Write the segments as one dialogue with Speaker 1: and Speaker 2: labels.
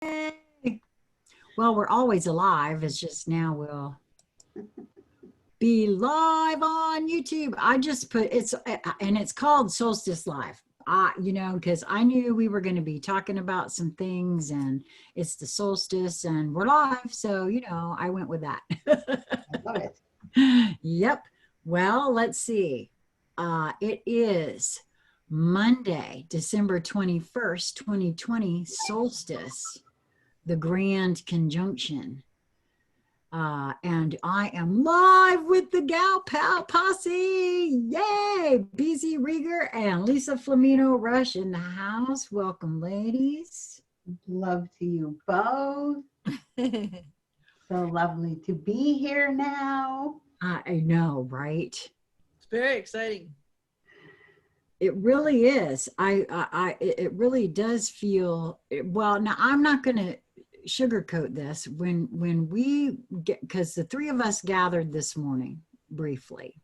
Speaker 1: Well, we're always alive. It's just now we'll be live on YouTube. I just put and it's called Solstice Live. Because I knew we were going to be talking about some things, and it's the solstice, and we're live. So, I went with that.
Speaker 2: I love it.
Speaker 1: Yep. Well, let's see. It is Monday, December 21st, 2020, solstice, the grand conjunction. And I am live with the Gal Pal Posse. Yay! BZ Rieger and Lisa Flamino Rush in the house. Welcome, ladies.
Speaker 2: Love to you both. So lovely to be here now.
Speaker 1: I know, right?
Speaker 3: It's very exciting.
Speaker 1: It really is. It really does feel well. Now, I'm not going to sugarcoat this. When we get, because the three of us gathered this morning briefly,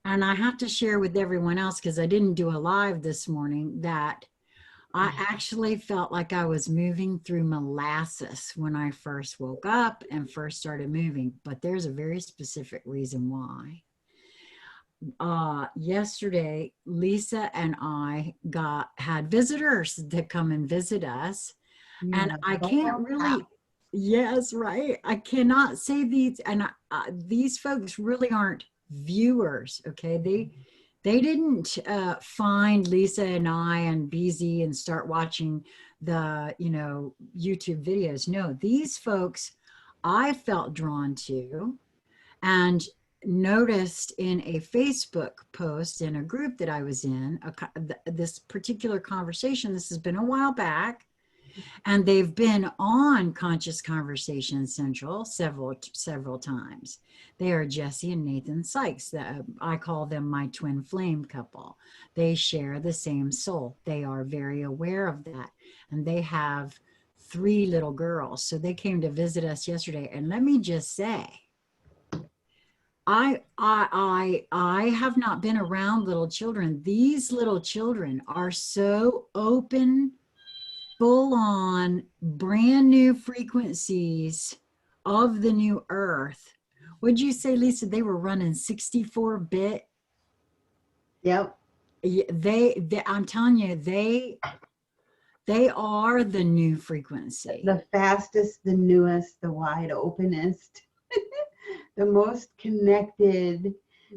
Speaker 1: and I have to share with everyone else, because I didn't do a live this morning, that I actually felt like I was moving through molasses when I first woke up and first started moving. But there's a very specific reason why. Yesterday, Lisa and I had visitors that come and visit us. And I can't really, yes, right. I cannot say these, and these folks really aren't viewers, okay? They didn't find Lisa and I and BZ and start watching the, YouTube videos. No, these folks I felt drawn to and noticed in a Facebook post in a group that I was in, this particular conversation. This has been a while back. And they've been on Conscious Conversation Central several times. They are Jesse and Nathan Sykes. I call them my twin flame couple. They share the same soul. They are very aware of that. And they have 3 little girls. So they came to visit us yesterday. And let me just say, I have not been around little children. These little children are so open, full on brand new frequencies of the new earth. Would you say, Lisa, they were running 64-bit?
Speaker 2: Yep.
Speaker 1: I'm telling you, they are the new frequency.
Speaker 2: The fastest, the newest, the wide openest, the most connected,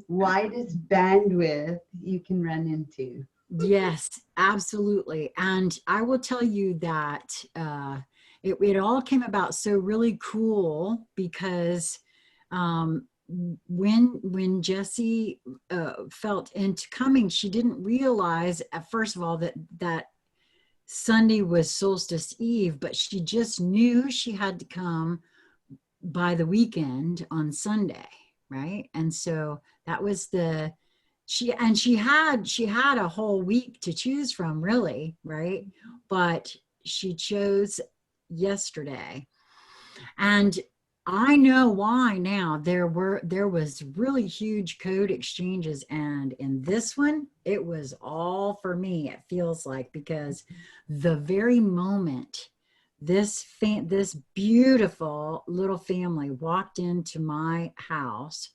Speaker 2: widest bandwidth you can run into.
Speaker 1: Yes, absolutely. And I will tell you that it all came about so really cool because when Jessie felt into coming, she didn't realize, first of all, that Sunday was Solstice Eve, but she just knew she had to come by the weekend on Sunday, right? And so that was she had a whole week to choose from, really, right? But she chose yesterday. And I know why now. There was really huge code exchanges, and in this one it was all for me, it feels like, because the very moment this beautiful little family walked into my house,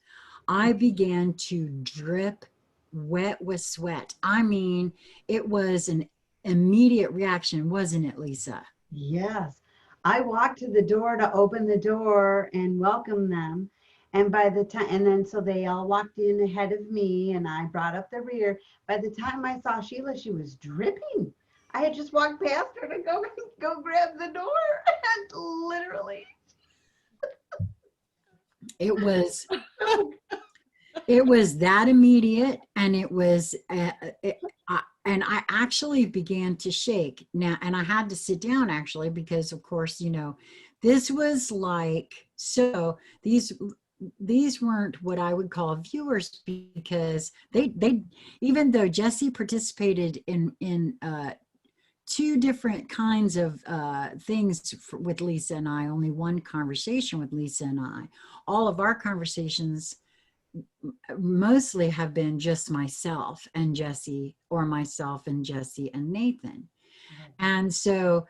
Speaker 1: I began to drip wet with sweat. I mean, it was an immediate reaction, wasn't it, Lisa?
Speaker 2: Yes. I walked to the door to open the door and welcome them. And by the time, and then so they all walked in ahead of me and I brought up the rear. By the time I saw Sheila, she was dripping. I had just walked past her to go grab the door. And literally.
Speaker 1: It was that immediate, and it was, and I actually began to shake now, and I had to sit down actually, because of course, this was like, so these weren't what I would call viewers, because they even though Jessie participated in 2 different kinds of things with Lisa and I, only one conversation with Lisa and I, all of our conversations mostly have been just myself and Jessie, or myself and Jessie and Nathan. And so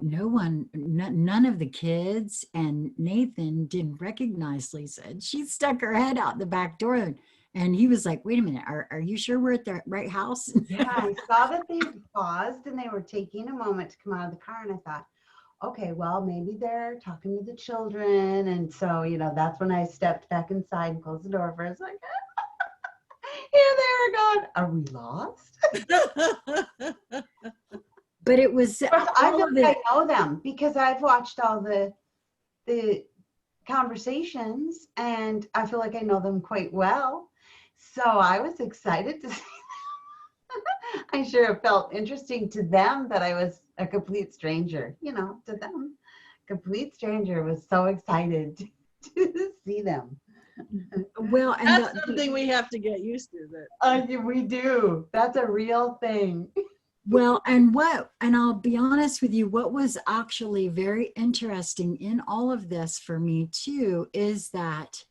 Speaker 1: none of the kids and Nathan didn't recognize Lisa. And she stuck her head out the back door, and he was like, wait a minute, are you sure we're at the right house?
Speaker 2: Yeah, I saw that they paused and they were taking a moment to come out of the car, and I thought, okay, well, maybe they're talking to the children. And so, that's when I stepped back inside and closed the door for a second. Here they were going, are we lost?
Speaker 1: But it was,
Speaker 2: I feel like I know them because I've watched all the conversations, and I feel like I know them quite well. So I was excited to see them. I sure it felt interesting to them that I was a complete stranger, to them. Complete stranger, was so excited to see them.
Speaker 1: Well, and
Speaker 3: that's something we have to get used to. That
Speaker 2: we do. That's a real thing.
Speaker 1: Well, and I'll be honest with you, what was actually very interesting in all of this for me too, is that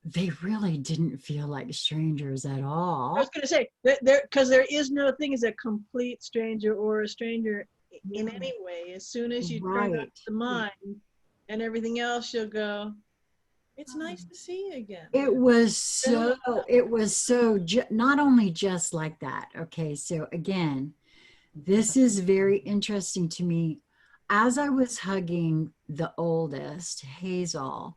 Speaker 1: they really didn't feel like strangers at all.
Speaker 3: I was going to say, because there is no thing as a complete stranger or a stranger in any way. As soon as you turn up the mind and everything else, you'll go, it's nice to see you again.
Speaker 1: It was so not only just like that. Okay, so again, this is very interesting to me. As I was hugging the oldest, Hazel,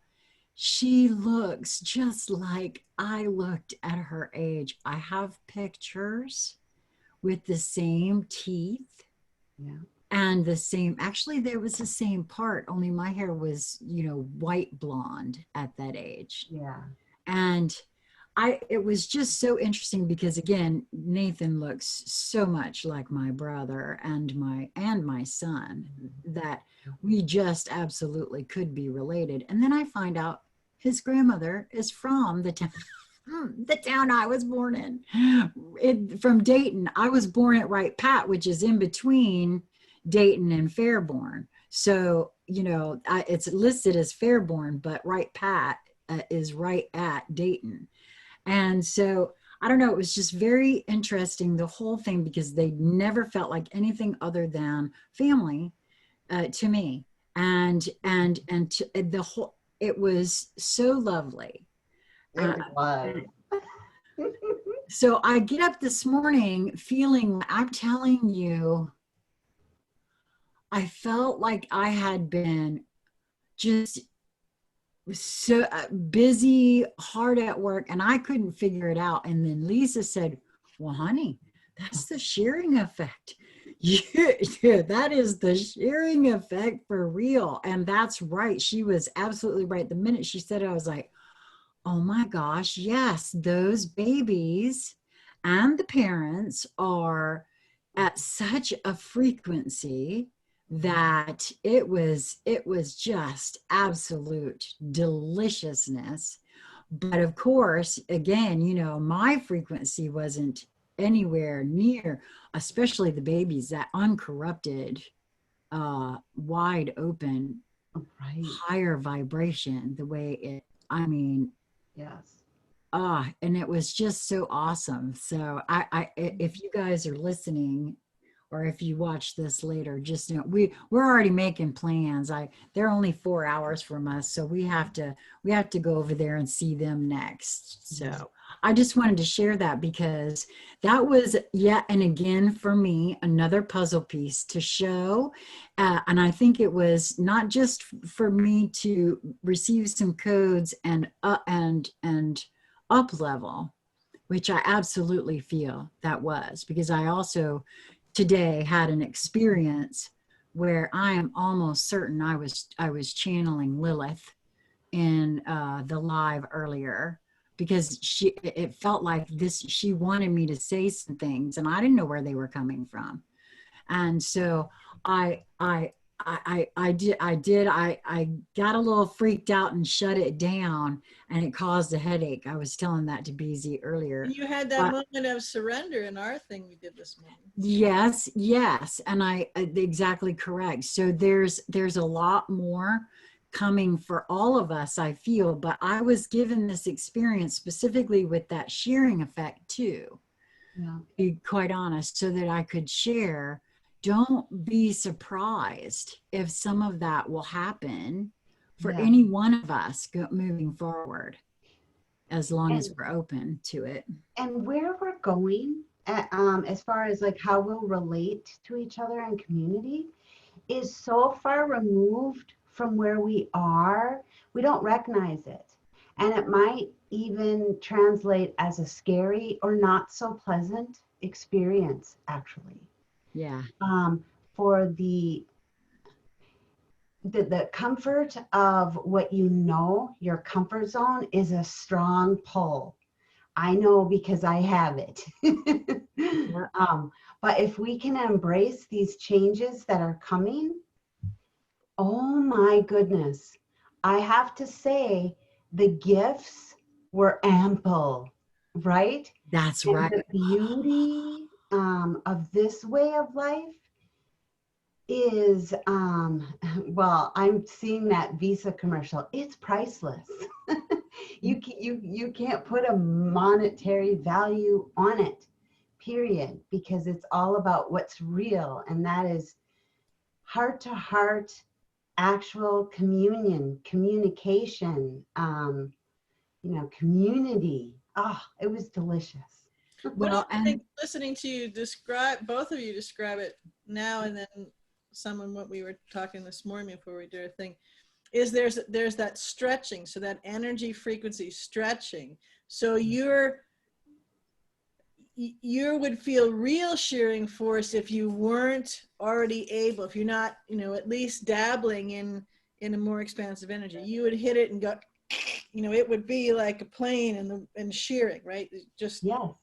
Speaker 1: she looks just like I looked at her age. I have pictures with the same teeth.
Speaker 2: Yeah.
Speaker 1: And the same, actually, there was the same part, only my hair was, white blonde at that age.
Speaker 2: Yeah.
Speaker 1: And it was just so interesting because, again, Nathan looks so much like my brother and my son that we just absolutely could be related. And then I find out his grandmother is from the town I was born in, from Dayton. I was born at Wright Pat, which is in between Dayton and Fairborn. So, it's listed as Fairborn, but Wright Pat is right at Dayton. And so, I don't know, it was just very interesting, the whole thing, because they never felt like anything other than family to me. And the whole, it was so lovely.
Speaker 2: It was.
Speaker 1: So I get up this morning feeling, I'm telling you, I felt like I had been just so busy, hard at work, and I couldn't figure it out. And then Lisa said, well, honey, that's the shearing effect. Yeah, that is the shearing effect for real. And that's right. She was absolutely right. The minute she said it, I was like, oh my gosh, yes, those babies and the parents are at such a frequency that it was just absolute deliciousness. But of course, again, my frequency wasn't anywhere near, especially the babies, that uncorrupted, wide open, higher vibration, the way it,
Speaker 2: yes.
Speaker 1: And it was just so awesome. So if you guys are listening, or if you watch this later, just we're already making plans. They're only 4 hours from us, so we have to go over there and see them next. So I just wanted to share that, because that was yet and again for me another puzzle piece to show, and I think it was not just for me to receive some codes and up level, which I absolutely feel that was, because I also today had an experience where I am almost certain I was channeling Lilith in the live earlier, because it felt like she wanted me to say some things and I didn't know where they were coming from. And so I got a little freaked out and shut it down, and it caused a headache. I was telling that to BZ earlier.
Speaker 3: You had that moment of surrender in our thing we did this morning.
Speaker 1: Yes. And exactly correct. So there's a lot more coming for all of us, I feel, but I was given this experience specifically with that shearing effect too. Yeah. To be quite honest, so that I could share don't be surprised if some of that will happen for
Speaker 2: Yeah.
Speaker 1: any one of us moving forward, as long as
Speaker 2: And
Speaker 1: we're open to it.
Speaker 2: and where we're going as far as like how we'll relate to each other in community is so far removed from where we are, we don't recognize it. And it might even translate as a scary or not so pleasant experience, actually.
Speaker 1: Yeah.
Speaker 2: For the comfort of what you know, your comfort zone is a strong pull. I know because I have it.
Speaker 1: Yeah.
Speaker 2: But if we can embrace these changes that are coming, oh my goodness. I have to say, the gifts were ample, right?
Speaker 1: That's
Speaker 2: And
Speaker 1: right.
Speaker 2: the beauty of this way of life is, well, I'm seeing that Visa commercial. It's priceless. You can't put a monetary value on it, period, because it's all about what's real, and that is heart to heart actual communion, communication, community. Oh, it was delicious.
Speaker 1: Well,
Speaker 3: I
Speaker 1: and
Speaker 3: think listening to you describe, both of you describe it now and then some of what we were talking this morning before we did our thing, is there's that stretching, so that energy frequency stretching. So you would feel real shearing force if you weren't already able, if you're not, at least dabbling in a more expansive energy. You would hit it and go, it would be like a plane and shearing, right? Just
Speaker 2: Yes,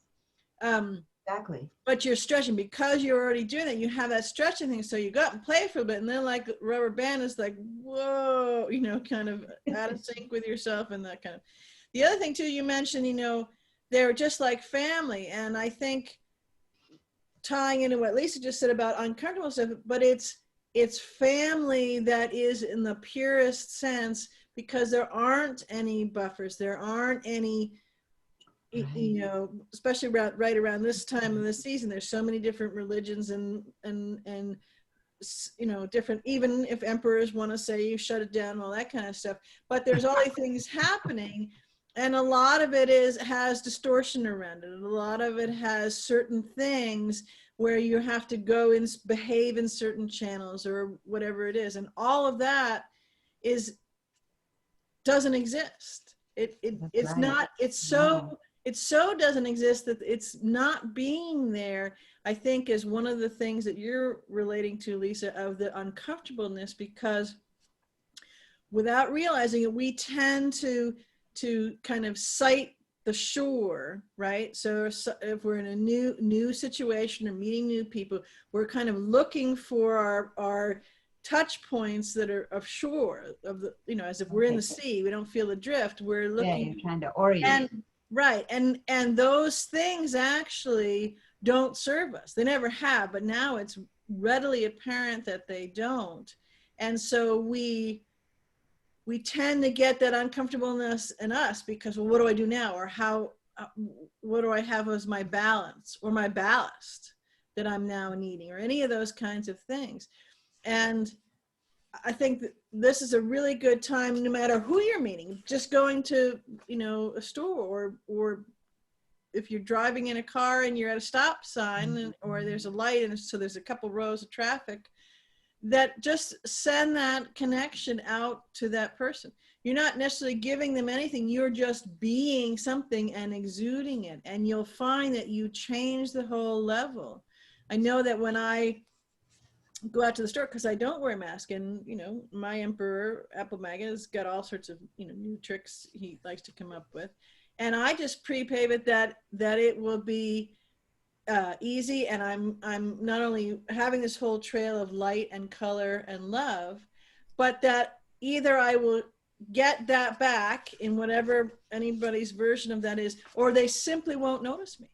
Speaker 2: exactly.
Speaker 3: but you're stretching because you're already doing that. You have that stretching thing, so you go out and play for a bit, and then like rubber band is like, whoa, kind of out of sync with yourself and that kind of. The other thing too, you mentioned, they're just like family, and I think tying into what Lisa just said about uncomfortable stuff, but it's family that is in the purest sense, because there aren't any buffers, there aren't any.
Speaker 2: Right.
Speaker 3: Especially right around this time of the season, there's so many different religions and different, even if emperors want to say you shut it down, all that kind of stuff, but there's all these things happening, and a lot of it has distortion around it. A lot of it has certain things where you have to go and behave in certain channels or whatever it is, and all of that doesn't exist. It's
Speaker 2: right.
Speaker 3: not, it so doesn't exist that it's not being there, I think, is one of the things that you're relating to, Lisa, of the uncomfortableness, because without realizing it, we tend to kind of cite the shore, right? So if we're in a new situation or meeting new people, we're kind of looking for our touch points that are of shore, of the, as if we're in the sea, we don't feel the drift, we're looking.
Speaker 2: Yeah, you're trying to orient.
Speaker 3: And right, and those things actually don't serve us. They never have, but now it's readily apparent that they don't. And so we tend to get that uncomfortableness in us because, well, what do I do now? Or what do I have as my balance or my ballast that I'm now needing, or any of those kinds of things. And I think that this is a really good time, no matter who you're meeting, just going to, a store, or if you're driving in a car and you're at a stop sign, or there's a light, and so there's a couple rows of traffic, that just send that connection out to that person. You're not necessarily giving them anything, you're just being something and exuding it, and you'll find that you change the whole level. I know that when I go out to the store, because I don't wear a mask, and my emperor Apple Maggot has got all sorts of new tricks he likes to come up with, and I just prepave it that it will be easy, and I'm not only having this whole trail of light and color and love, but that either I will get that back in whatever anybody's version of that is, or they simply won't notice me.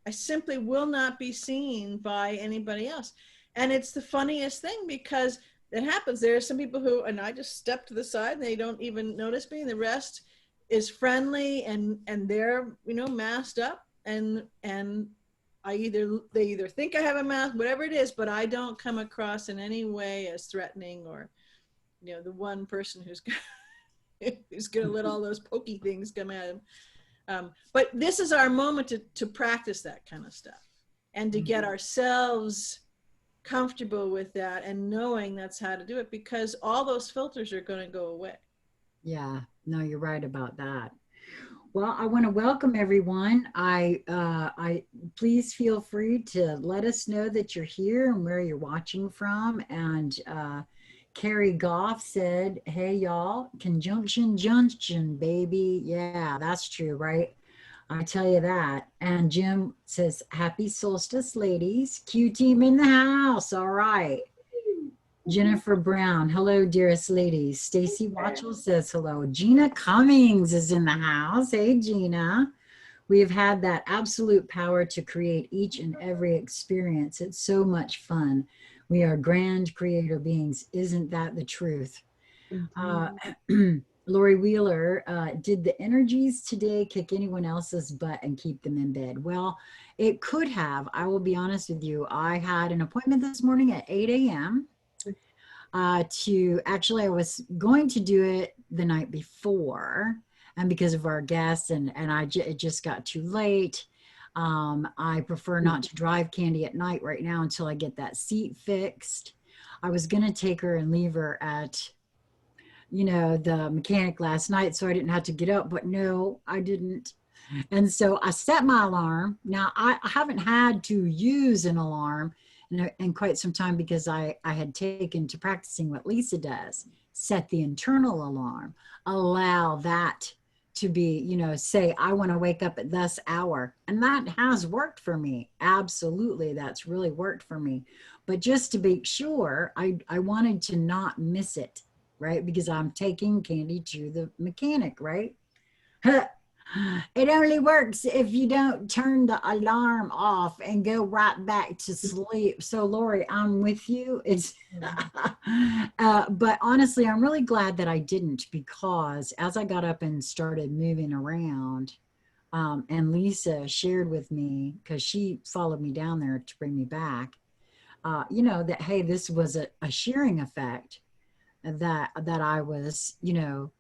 Speaker 3: I simply will not be seen by anybody else. And it's the funniest thing, because it happens. There are some people who, and I just step to the side and they don't even notice me, and the rest is friendly, and they're, masked up, and they either think I have a mouth, whatever it is, but I don't come across in any way as threatening or, you know, the one person who's who's going to let all those pokey things come at him. But this is our moment to practice that kind of stuff and to get ourselves comfortable with that and knowing that's how to do it, because all those filters are going to go away.
Speaker 1: Yeah, no, you're right about that. Well, I want to welcome everyone. I please feel free to let us know that you're here and where you're watching from. And Carrie Goff said, "Hey y'all, conjunction junction, baby." Yeah, that's true, right? I tell you that. And Jim says, "Happy solstice, ladies. Q team in the house. All right." Jennifer Brown, hello, dearest ladies. Stacy Watchell says hello. Gina Cummings is in the house. Hey, Gina. We have had that absolute power to create each and every experience. It's so much fun. We are grand creator beings. Isn't that the truth? Lori Wheeler, did the energies today kick anyone else's butt and keep them in bed? Well, it could have. I will be honest with you. I had an appointment this morning at 8 a.m. I was going to do it the night before, and because of our guests and it just got too late. I prefer not to drive Candy at night right now until I get that seat fixed. I was going to take her and leave her at, you know, the mechanic last night so I didn't have to get up, but no, I didn't. And so I set my alarm. Now I haven't had to use an alarm in quite some time because I had taken to practicing what Lisa does, set the internal alarm, allow that to be, you know, say, I want to wake up at this hour. And that has worked for me. Absolutely. That's really worked for me. But just to be sure, I wanted to not miss it, right? Because I'm taking Candy to the mechanic, right? It only works if you don't turn the alarm off and go right back to sleep. So Lori, I'm with you. It's but honestly, I'm really glad that I didn't, because as I got up and started moving around, and Lisa shared with me, because she followed me down there to bring me back, you know, that, hey, this was a shearing effect that I was, you know,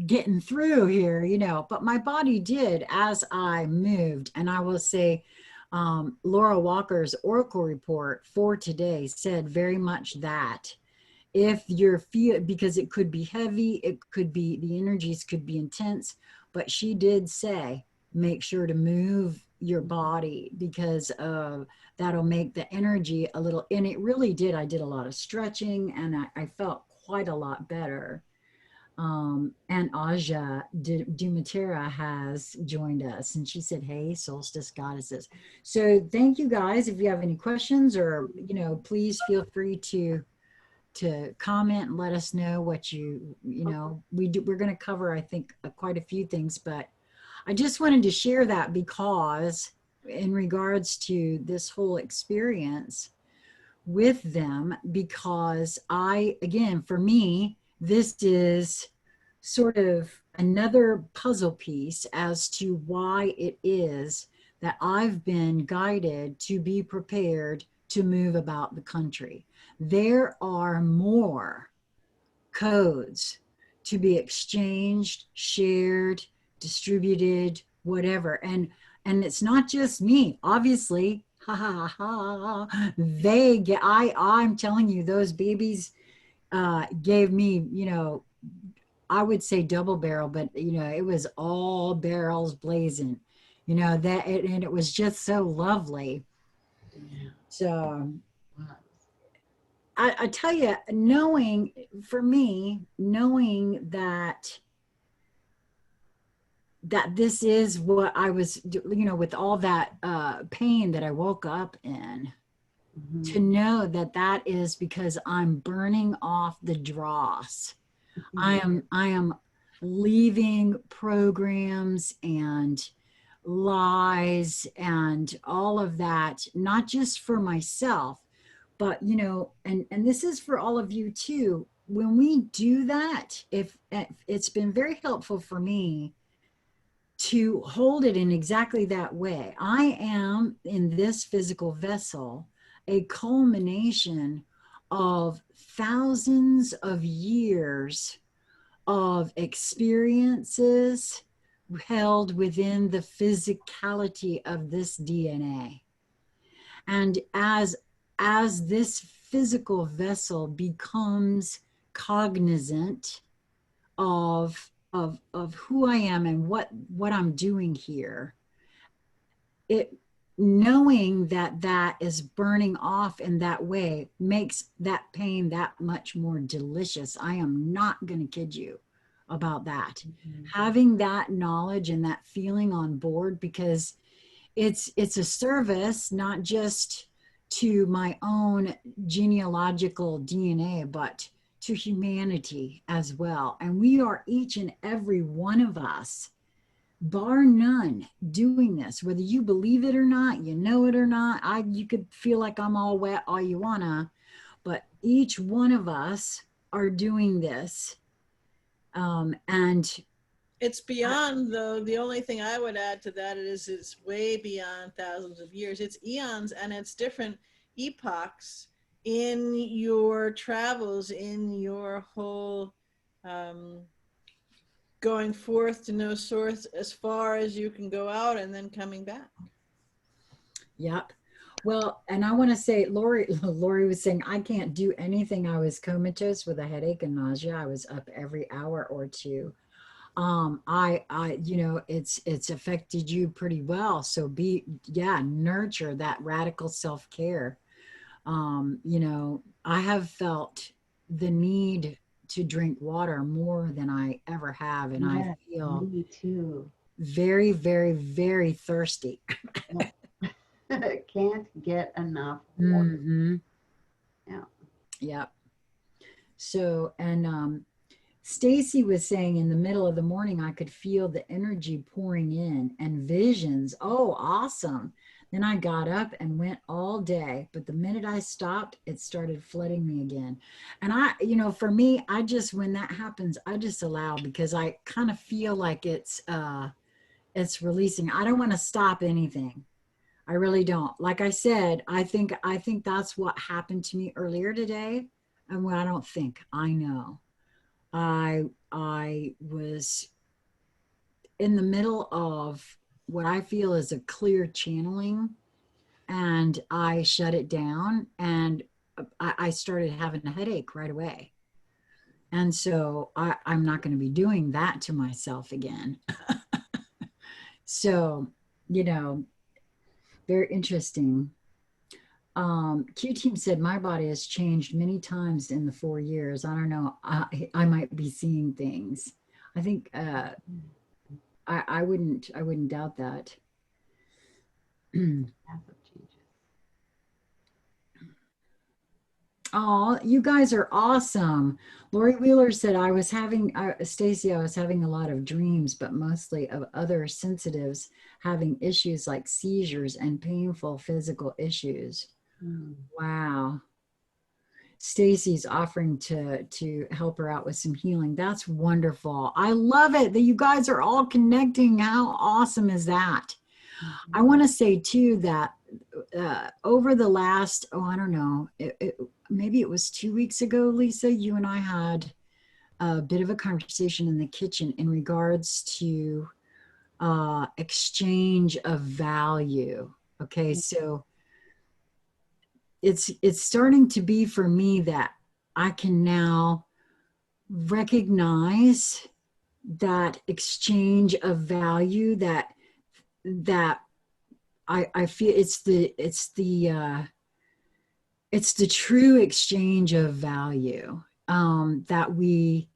Speaker 1: getting through here, you know, but my body did as I moved. And I will say, Laura Walker's Oracle report for today said very much that if you're because it could be heavy, it could be, the energies could be intense, but she did say, make sure to move your body, because that'll make the energy a little, and it really did. I did a lot of stretching and I felt quite a lot better. And Aja Dumatera has joined us, and she said, hey, solstice goddesses. So thank you guys. If you have any questions, or, you know, please feel free to comment and let us know what you know, we're going to cover, I think, quite a few things, but I just wanted to share that, because in regards to this whole experience with them, because again, for me, this is sort of another puzzle piece as to why it is that I've been guided to be prepared to move about the country. There are more codes to be exchanged, shared, distributed, whatever. And it's not just me, obviously. Ha ha ha. I'm telling you, those babies gave me, you know, I would say double barrel, but you know, it was all barrels blazing, you know, and it was just so lovely. So I tell you, knowing that this is what I was, you know, with all that pain that I woke up in, to know that is because I'm burning off the dross. I am leaving programs and lies and all of that, not just for myself, but, you know, and this is for all of you too. When we do that, if it's been very helpful for me to hold it in exactly that way. I am in this physical vessel a culmination of thousands of years of experiences held within the physicality of this DNA. And as this physical vessel becomes cognizant of who I am and what I'm doing here, it knowing that that is burning off in that way makes that pain that much more delicious. I am not going to kid you about that. Having that knowledge and that feeling on board, because it's a service not just to my own genealogical DNA, but to humanity as well. And we are, each and every one of us, bar none, doing this, whether you believe it or not, you know it or not. You could feel like I'm all wet all you wanna, but each one of us are doing this. And
Speaker 3: it's beyond, though. The only thing I would add to that is it's way beyond thousands of years. It's eons, and it's different epochs in your travels, in your whole going forth to no source, as far as you can go out and then coming back.
Speaker 1: Yep. Well, and I want to say, Lori was saying, I can't do anything. I was comatose with a headache and nausea. I was up every hour or two. You know, it's affected you pretty well. So nurture that radical self-care. You know, I have felt the need to drink water more than I ever have. And
Speaker 2: yes,
Speaker 1: I feel
Speaker 2: me too.
Speaker 1: very, very, very thirsty.
Speaker 2: Can't get enough water.
Speaker 1: Mm-hmm.
Speaker 2: Yeah.
Speaker 1: Yep. So, and Stacy was saying in the middle of the morning, I could feel the energy pouring in and visions. Oh, awesome. Then I got up and went all day. But the minute I stopped, it started flooding me again. And you know, for me, when that happens, I just allow, because I kind of feel like it's releasing. I don't want to stop anything. I really don't. Like I said, I think that's what happened to me earlier today. And when I don't think, I know. I was in the middle of what I feel is a clear channeling, and I shut it down, and I started having a headache right away. And so I'm not going to be doing that to myself again. So, you know, very interesting. Q Team said, my body has changed many times in the 4 years. I don't know. I might be seeing things. I think I wouldn't doubt that. Oh, you guys are awesome. Lori Wheeler said, Stacy, I was having a lot of dreams, but mostly of other sensitives having issues like seizures and painful physical issues. Wow. Stacy's offering to help her out with some healing. That's wonderful. I love it that you guys are all connecting. How awesome is that? I want to say too that over the last, I don't know, maybe it was 2 weeks ago, Lisa, you and I had a bit of a conversation in the kitchen in regards to exchange of value. Okay, so it's starting to be for me that I can now recognize that exchange of value, that I feel it's the true exchange of value that we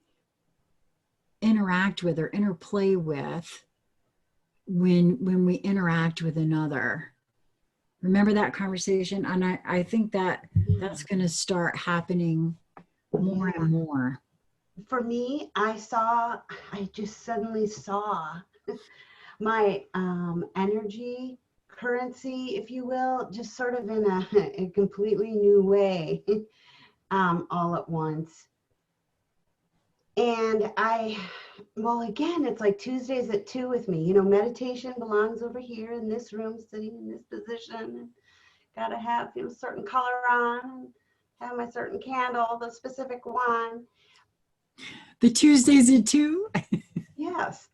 Speaker 1: interact with or interplay with when we interact with another. Remember that conversation? And I think that's going to start happening more and more.
Speaker 2: For me, I just suddenly saw my energy currency, if you will, just sort of in a completely new way all at once. And well, again, it's like Tuesdays at 2 with me. You know, meditation belongs over here in this room, sitting in this position. And got to have, you know, certain color on, and have my certain candle, the specific one.
Speaker 1: The Tuesdays at 2?
Speaker 2: Yes.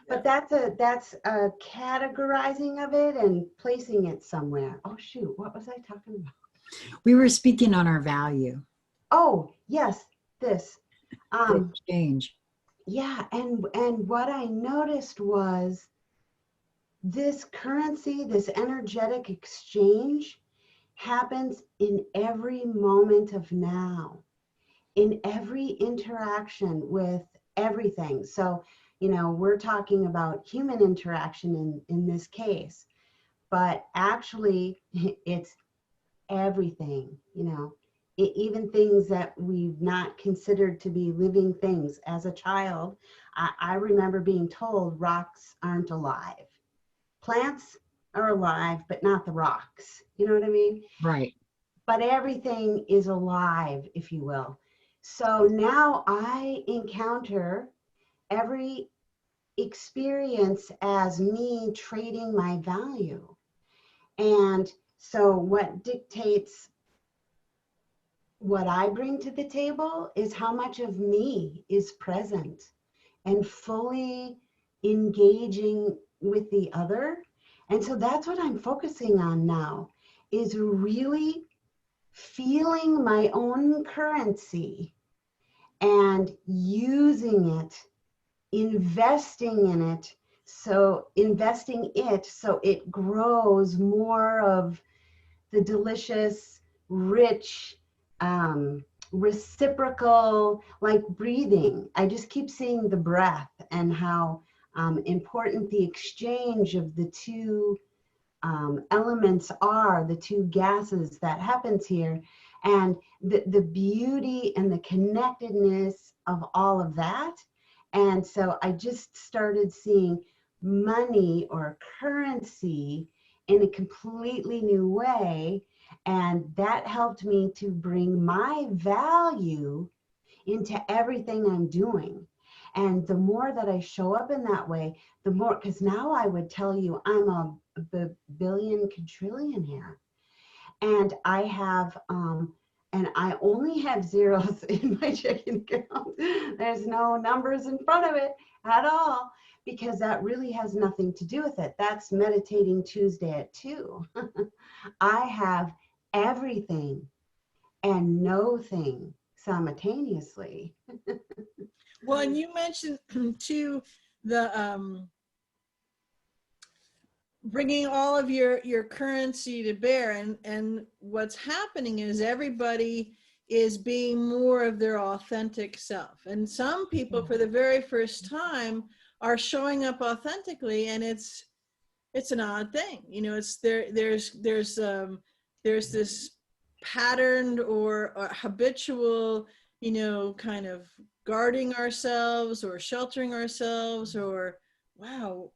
Speaker 2: But that's a categorizing of it and placing it somewhere. Oh, shoot. What was I talking about?
Speaker 1: We were speaking on our value.
Speaker 2: Oh, yes, this.
Speaker 1: The exchange.
Speaker 2: Yeah, and what I noticed was this currency, this energetic exchange happens in every moment of now, in every interaction with everything. So, you know, we're talking about human interaction in this case, but actually it's everything, you know, even things that we've not considered to be living things. As a child, I remember being told rocks aren't alive. Plants are alive, but not the rocks. You know what I mean?
Speaker 1: Right.
Speaker 2: But everything is alive, if you will. So now I encounter every experience as me trading my value. And so what dictates what I bring to the table is how much of me is present and fully engaging with the other. And so that's what I'm focusing on now, is really feeling my own currency and using it, investing in it, so it grows more of the delicious, rich, reciprocal, like breathing. I just keep seeing the breath and how important the exchange of the two elements are, the two gases that happens here, and the beauty and the connectedness of all of that. And so I just started seeing money or currency in a completely new way. And that helped me to bring my value into everything I'm doing. And the more that I show up in that way, the more, because now I would tell you I'm a billion quadrillionaire. And I have, and I only have zeros in my checking account. There's no numbers in front of it at all, because that really has nothing to do with it. That's meditating Tuesday at 2. I have everything and no thing simultaneously.
Speaker 3: Well, and you mentioned too the bringing all of your currency to bear, and what's happening is everybody is being more of their authentic self, and some people for the very first time are showing up authentically, and it's an odd thing, you know. It's there's this patterned or habitual, you know, kind of guarding ourselves or sheltering ourselves, or wow,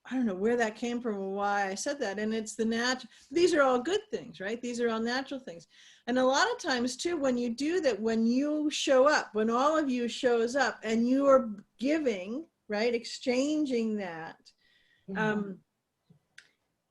Speaker 3: I don't know where that came from or why I said that. And it's the natural, these are all good things, right? These are all natural things. And a lot of times too, when you do that, when you show up, when all of you shows up and you are giving, right, exchanging that,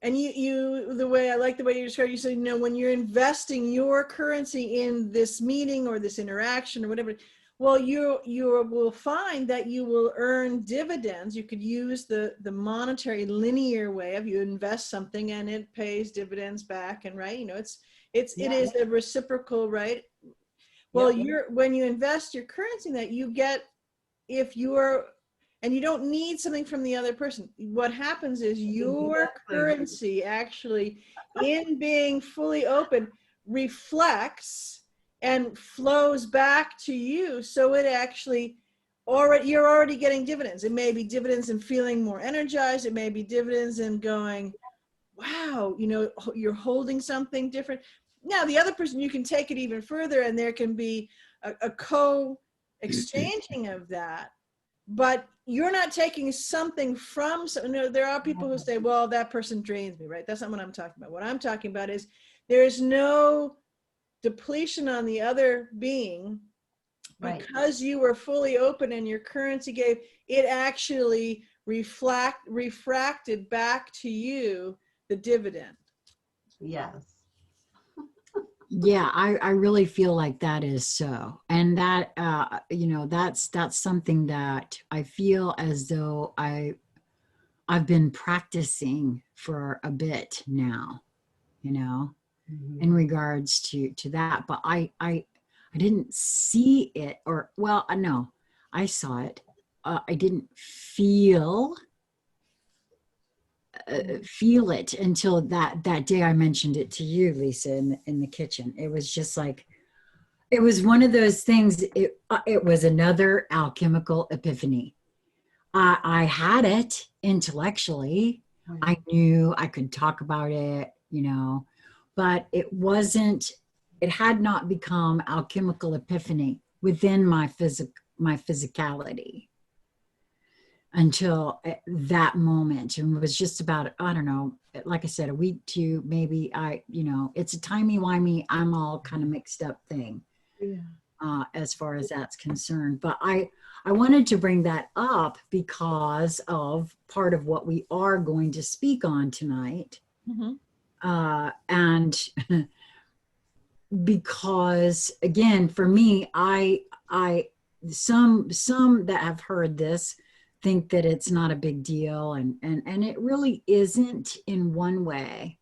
Speaker 3: and you the way I like the way you described, you said, you know, when you're investing your currency in this meeting or this interaction or whatever, well, you will find that you will earn dividends. You could use the monetary linear way of you invest something and it pays dividends back, and right, you know, it is a reciprocal, right? Well, when you invest your currency in that, you get, if you are, and you don't need something from the other person. What happens is your currency actually, in being fully open, reflects and flows back to you. So it actually you're already getting dividends. It may be dividends in feeling more energized. It may be dividends in going, wow, you know, you're holding something different. Now, the other person, you can take it even further, and there can be a co-exchanging of that. But you're not taking something from, you know, there are people who say, well, that person drains me, right? That's not what I'm talking about. What I'm talking about is there's no depletion on the other being, because you were fully open and your currency gave, it actually refracted back to you the dividend.
Speaker 2: Yes.
Speaker 1: Yeah, I really feel like that is so. And that, you know, that's something that I feel as though I've been practicing for a bit now, you know, in regards to that. But I didn't see it, or, well, no, I saw it. I didn't feel it until that day I mentioned it to you, Lisa, in the kitchen. It was just like, it was one of those things. It was another alchemical epiphany. I had it intellectually. I knew I could talk about it, you know, but it wasn't. It had not become alchemical epiphany within my physicality until that moment. And it was just about, I don't know, like I said, a week, two, maybe. You know, it's a timey-wimey, I'm all kind of mixed up thing. As far as that's concerned. But I wanted to bring that up because of part of what we are going to speak on tonight. And because, again, for me, some that have heard this think that it's not a big deal, and it really isn't in one way,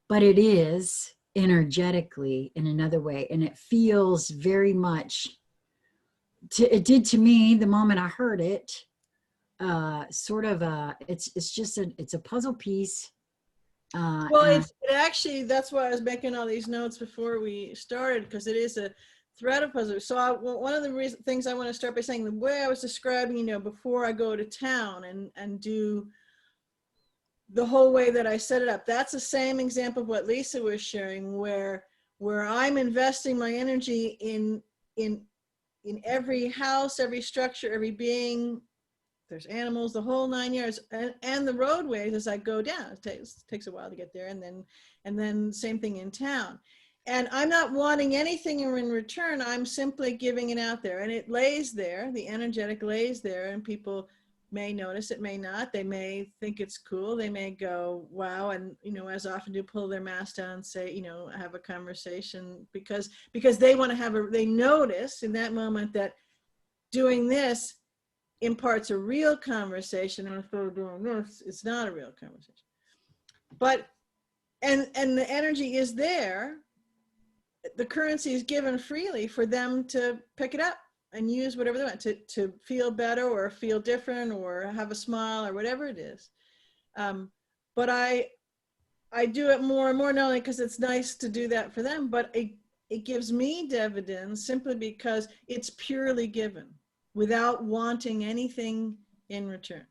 Speaker 1: but it is energetically in another way. And it feels very much, it did to me the moment I heard it, sort of it's just it's a puzzle piece.
Speaker 3: Well, it actually, that's why I was making all these notes before we started, because it is a thread of puzzle. So one of the things I want to start by saying, the way I was describing, you know, before I go to town and do the whole way that I set it up, that's the same example of what Lisa was sharing, where I'm investing my energy in every house, every structure, every being. There's animals, the whole 9 yards, and the roadways as I go down. It takes a while to get there, and then same thing in town. And I'm not wanting anything in return. I'm simply giving it out there, and it lays there. The energetic lays there, and people may notice it, may not. They may think it's cool. They may go, wow, and, you know, as often do, pull their mask down and say, you know, have a conversation, because they want to they notice in that moment that doing this imparts a real conversation, and if they're doing this, it's not a real conversation. But and the energy is there. The currency is given freely for them to pick it up and use whatever they want to feel better or feel different or have a smile or whatever it is. But I do it more and more, not only because it's nice to do that for them, but it gives me dividends simply because it's purely given without wanting anything in return.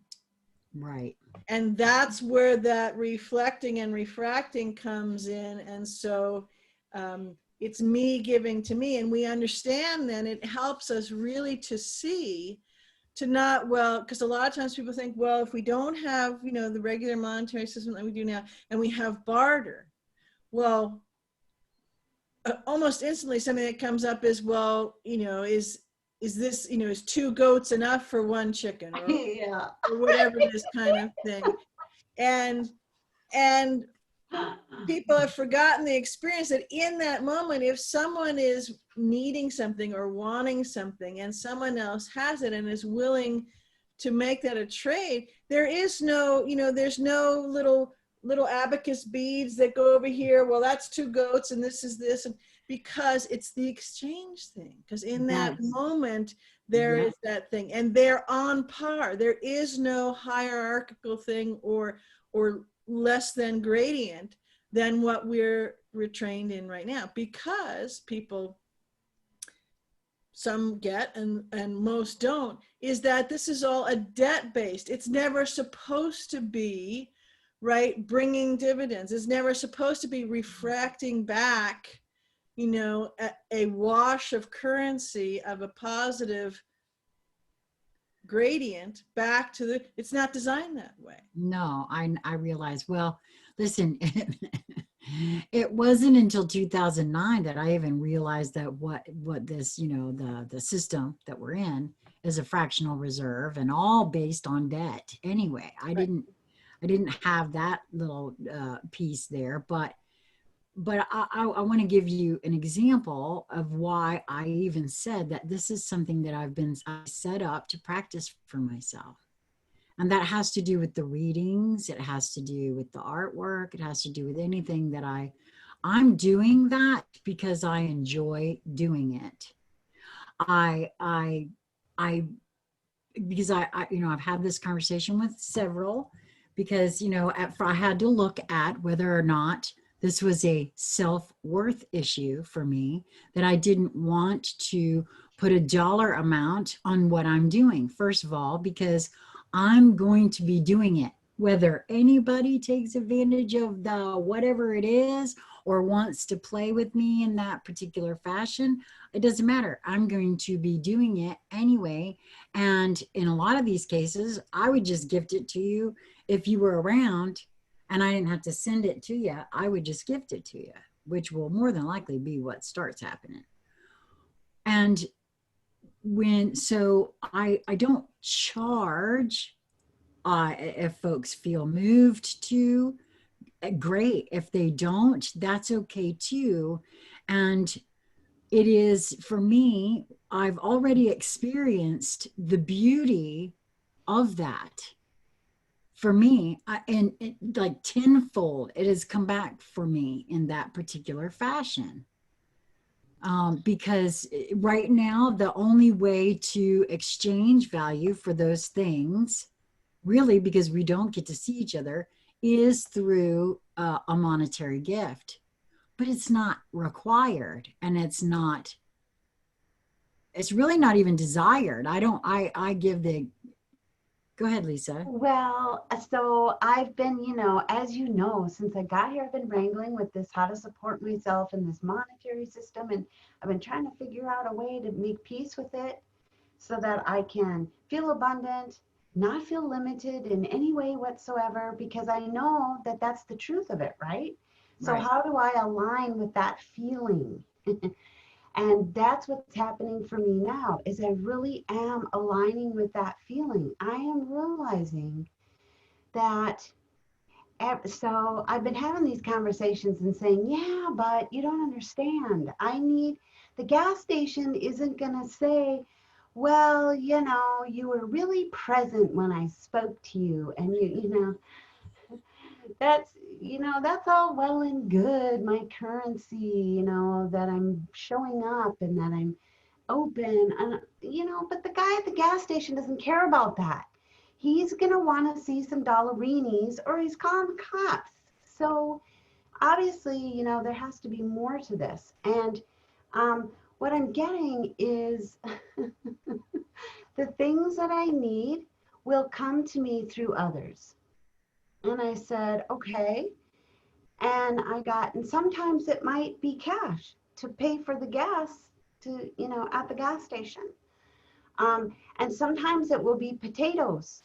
Speaker 1: Right.
Speaker 3: And that's where that reflecting and refracting comes in. And so it's me giving to me, and we understand then it helps us really to see, to not, well, because a lot of times people think, well, if we don't have, you know, the regular monetary system that we do now, and we have barter, well, almost instantly something that comes up is, well, you know, is this, you know, is 2 goats enough for 1 chicken, or,
Speaker 2: Yeah.
Speaker 3: or whatever this kind of thing. And people have forgotten the experience that in that moment, if someone is needing something or wanting something and someone else has it and is willing to make that a trade, there is no, you know, there's no little abacus beads that go over here. Well, that's 2 goats and this is this. And because it's the exchange thing, because in that moment there is that thing, and they're on par. There is no hierarchical thing or less than gradient than what we're trained in right now, because people, some get and most don't, is that this is all a debt based. It's never supposed to be, right, bringing dividends. It's never supposed to be refracting back, you know, a wash of currency of a positive gradient back to the, it's not designed that way.
Speaker 1: No, I realize. Well, listen, It wasn't until 2009 that I even realized that what this, you know, the system that we're in is a fractional reserve and all based on debt. Anyway, I
Speaker 3: Right.
Speaker 1: didn't have that little piece there, but I want to give you an example of why I even said that this is something that I set up to practice for myself. And that has to do with the readings. It has to do with the artwork. It has to do with anything that I'm doing that because I enjoy doing it. I because you know, I've had this conversation with several because, you know, I had to look at whether or not this was a self-worth issue for me, that I didn't want to put a dollar amount on what I'm doing. First of all, because I'm going to be doing it, whether anybody takes advantage of the whatever it is or wants to play with me in that particular fashion, it doesn't matter. I'm going to be doing it anyway. And in a lot of these cases, I would just gift it to you if you were around and I didn't have to send it to you. I would just gift it to you, which will more than likely be what starts happening. And so I don't charge if folks feel moved to. Great. If they don't, that's okay too. And it is, for me, I've already experienced the beauty of that. For me, and like tenfold, it has come back for me in that particular fashion. Because right now, the only way to exchange value for those things, really, because we don't get to see each other, is through a monetary gift. But it's not required, and it's really not even desired. I give the, go ahead, Lisa.
Speaker 2: Well, so I've been, you know, as you know, since I got here, I've been wrangling with this, how to support myself in this monetary system. And I've been trying to figure out a way to make peace with it so that I can feel abundant, not feel limited in any way whatsoever, because I know that that's the truth of it, right? So
Speaker 1: Right.
Speaker 2: how do I align with that feeling? And that's what's happening for me now, is I really am aligning with that feeling. I am realizing that, so I've been having these conversations and saying, yeah, but you don't understand. The gas station isn't going to say, well, you know, you were really present when I spoke to you, and you know, that's all well and good, my currency, you know, that I'm showing up and that I'm open, and you know, but the guy at the gas station doesn't care about that. He's gonna want to see some dollarinis or he's calling the cops. So obviously, you know, there has to be more to this. And what I'm getting is the things that I need will come to me through others. And I said, okay. And sometimes it might be cash to pay for the gas to, you know, at the gas station. And sometimes it will be potatoes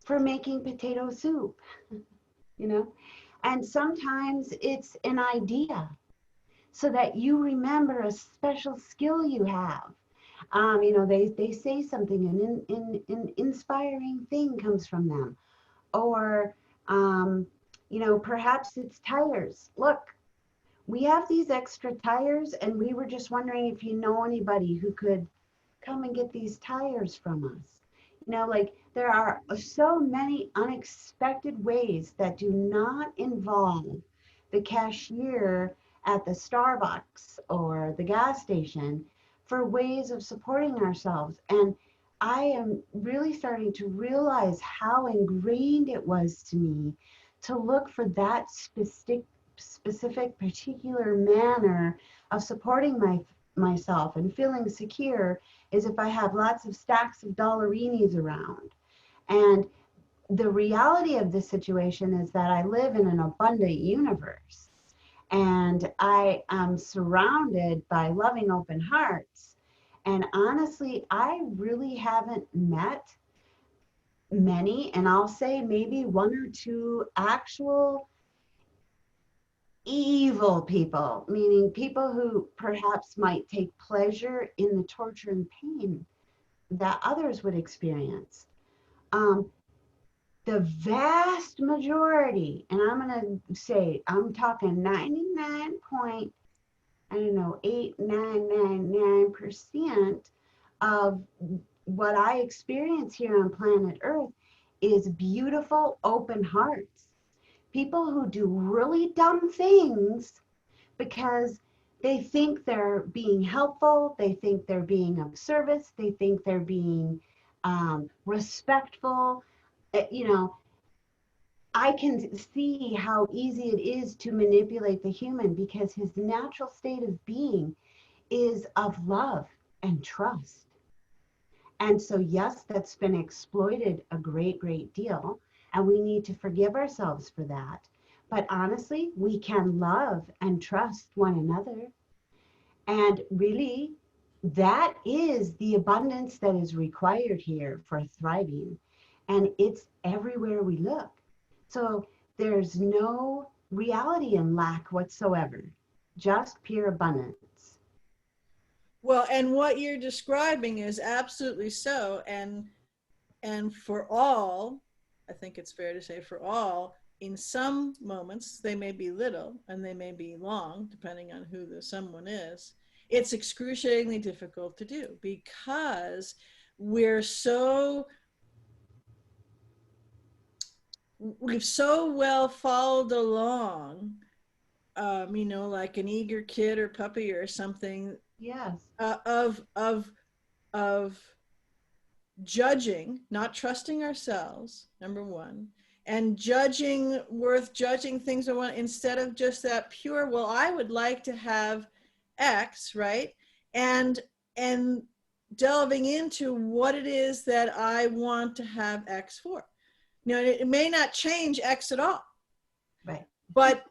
Speaker 2: for making potato soup, you know. And sometimes it's an idea so that you remember a special skill you have. You know, they say something, and an inspiring thing comes from them. Or, you know, perhaps it's tires. Look, we have these extra tires, and we were just wondering if you know anybody who could come and get these tires from us. You know, like there are so many unexpected ways that do not involve the cashier at the Starbucks or the gas station for ways of supporting ourselves. And I am really starting to realize how ingrained it was to me to look for that specific particular manner of supporting myself and feeling secure is if I have lots of stacks of dollarinis around. And the reality of this situation is that I live in an abundant universe, and I am surrounded by loving open hearts. And honestly, I really haven't met many, and I'll say maybe one or two actual evil people, meaning people who perhaps might take pleasure in the torture and pain that others would experience. The vast majority, and I'm going to say, I'm talking 99 point, I don't know, 8999% of what I experience here on planet Earth is beautiful, open hearts. People who do really dumb things because they think they're being helpful, they think they're being of service, they think they're being respectful. You know, I can see how easy it is to manipulate the human because his natural state of being is of love and trust. And so, yes, that's been exploited a great, great deal. And we need to forgive ourselves for that. But honestly, we can love and trust one another. And really, that is the abundance that is required here for thriving. And it's everywhere we look. So there's no reality in lack whatsoever, just pure abundance.
Speaker 3: Well, and what you're describing is absolutely so. And for all, I think it's fair to say for all, in some moments, they may be little and they may be long, depending on who the someone is. It's excruciatingly difficult to do because we've so well followed along, you know, like an eager kid or puppy or something.
Speaker 2: Yes.
Speaker 3: Of judging, not trusting ourselves, number one, and judging things instead of just that pure, well, I would like to have X, right? And delving into what it is that I want to have X for. You know, it may not change X at all.
Speaker 2: Right.
Speaker 3: But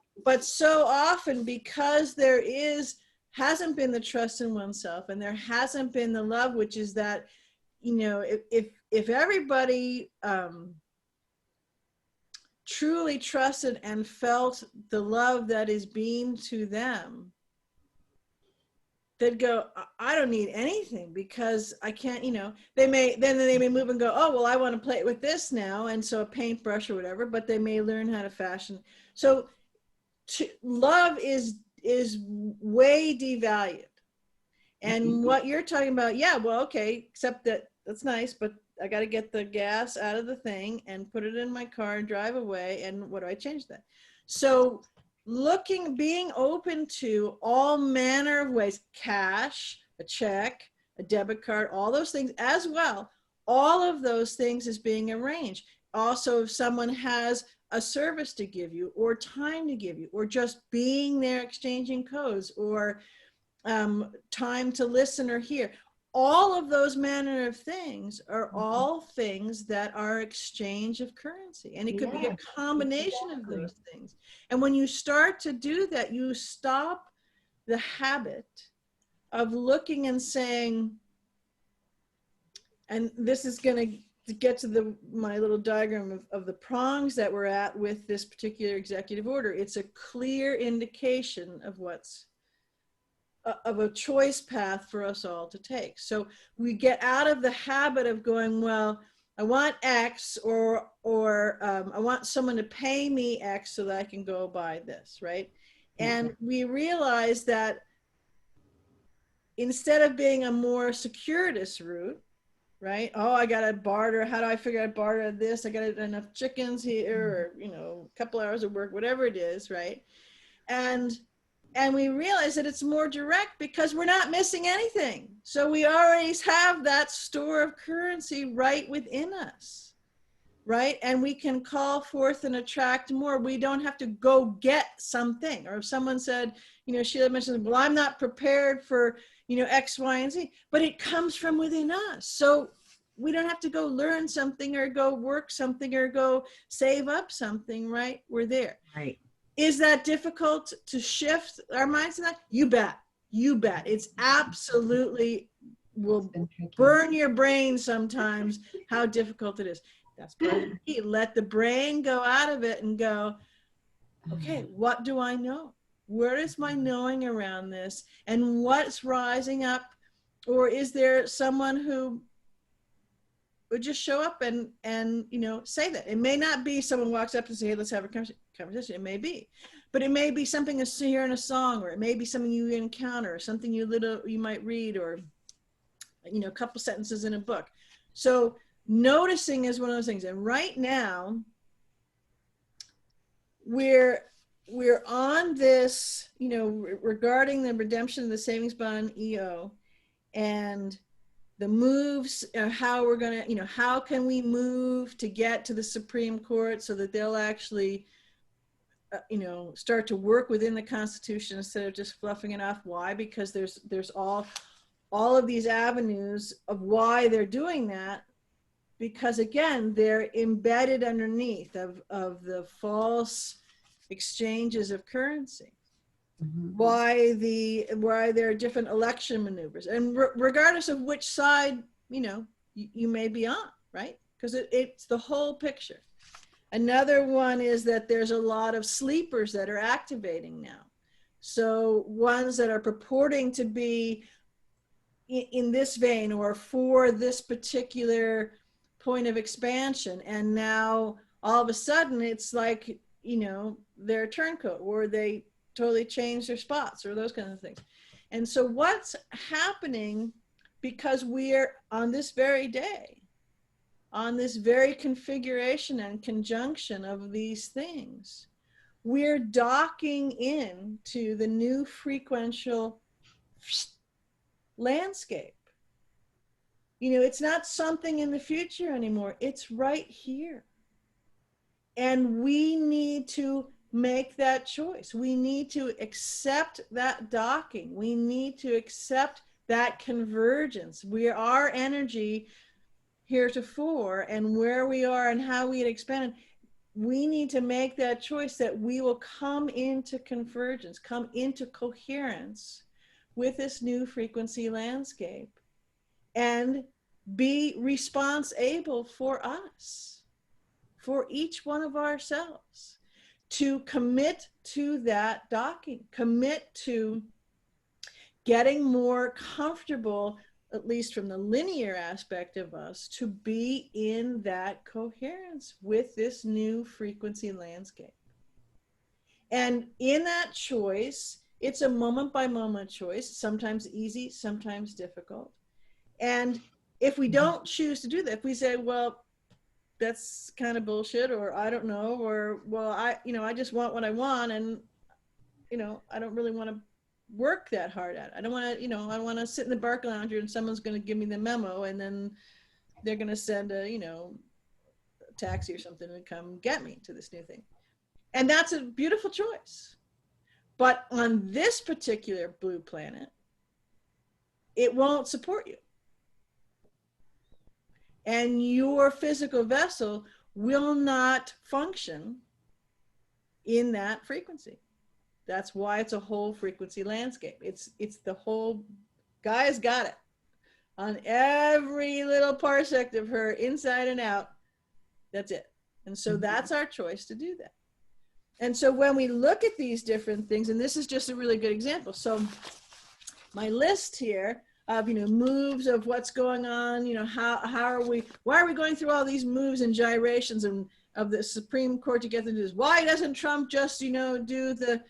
Speaker 3: so often, because there hasn't been the trust in oneself and there hasn't been the love, which is that, you know, if everybody truly trusted and felt the love that is being to them, they'd go, I don't need anything because I can't, you know, they may move and go, oh, well, I want to play with this now. And so a paintbrush or whatever, but they may learn how to fashion. So love is way devalued. And what you're talking about, yeah, well, okay, except that's nice, but I got to get the gas out of the thing and put it in my car and drive away. And what do I change that? So being open to all manner of ways, cash, a check, a debit card, all those things as well. All of those things is being arranged. Also, if someone has a service to give you or time to give you, or just being there exchanging codes, or time to listen or hear, all of those manner of things are all things that are exchange of currency. And it could be a combination of those things. And when you start to do that, you stop the habit of looking and saying, and this is going to get to my little diagram of the prongs that we're at with this particular executive order. It's a clear indication of of a choice path for us all to take. So we get out of the habit of going, well, I want X, or I want someone to pay me X so that I can go buy this, right? And we realize that instead of being a more circuitous route, right? Oh, I got to barter. How do I figure out barter this? I got enough chickens here, or, you know, a couple hours of work, whatever it is, right? And we realize that it's more direct because we're not missing anything. So we already have that store of currency right within us, right? And we can call forth and attract more. We don't have to go get something. Or if someone said, you know, Sheila mentioned, well, I'm not prepared for, you know, X, Y, and Z, but it comes from within us. So we don't have to go learn something or go work something or go save up something, right? We're there.
Speaker 1: Right.
Speaker 3: Is that difficult to shift our minds to that? You bet. You bet. It's absolutely will burn your brain sometimes how difficult it is. That's part of the key. Let the brain go out of it and go, okay, what do I know? Where is my knowing around this? And what's rising up? Or is there someone who would just show up and you know, say that? It may not be someone walks up and say, hey, let's have a conversation. It may be, but it may be something you hear in a song, or it may be something you encounter, or something you might read, or, you know, a couple sentences in a book. So noticing is one of those things. And right now we're on this, you know, regarding the redemption of the savings bond EO, and the moves, how we're going to, you know, how can we move to get to the Supreme Court so that they'll actually, you know, start to work within the Constitution instead of just fluffing it off. Why? Because there's all of these avenues of why they're doing that, because again, they're embedded underneath of the false exchanges of currency. Why there are different election maneuvers, and regardless of which side, you know, you may be on, right? Because it's the whole picture. Another one is that there's a lot of sleepers that are activating now. So ones that are purporting to be in this vein or for this particular point of expansion, and now all of a sudden it's like, you know, they're a turncoat, or they totally change their spots, or those kinds of things. And so what's happening, because we're on this very day, on this very configuration and conjunction of these things, we're docking in to the new frequential landscape. You know, it's not something in the future anymore. It's right here. And we need to make that choice. We need to accept that docking. We need to accept that convergence. We are our energy heretofore, and where we are and how we had expanded. We need to make that choice that we will come into convergence, come into coherence with this new frequency landscape, and be responsible for us, for each one of ourselves, to commit to that docking, commit to getting more comfortable, at least from the linear aspect of us, to be in that coherence with this new frequency landscape. And in that choice, it's a moment by moment choice, sometimes easy, sometimes difficult. And if we don't choose to do that, if we say, well, that's kind of bullshit, or I don't know, or, well, I just want what I want, and, you know, I don't really want to work that hard at it. I don't want to, you know, I want to sit in the Bark Lounger and someone's going to give me the memo, and then they're going to send a, you know, a taxi or something to come get me to this new thing. And that's a beautiful choice. But on this particular blue planet, it won't support you. And your physical vessel will not function in that frequency. That's why it's a whole frequency landscape. It's the whole, Gaia's got it on every little parsec of her, inside and out. That's it. And so that's our choice to do that. And so when we look at these different things, and this is just a really good example. So my list here of, you know, moves of what's going on, you know, why are we going through all these moves and gyrations and of the Supreme Court to get them to do this? Why doesn't Trump just, you know, do the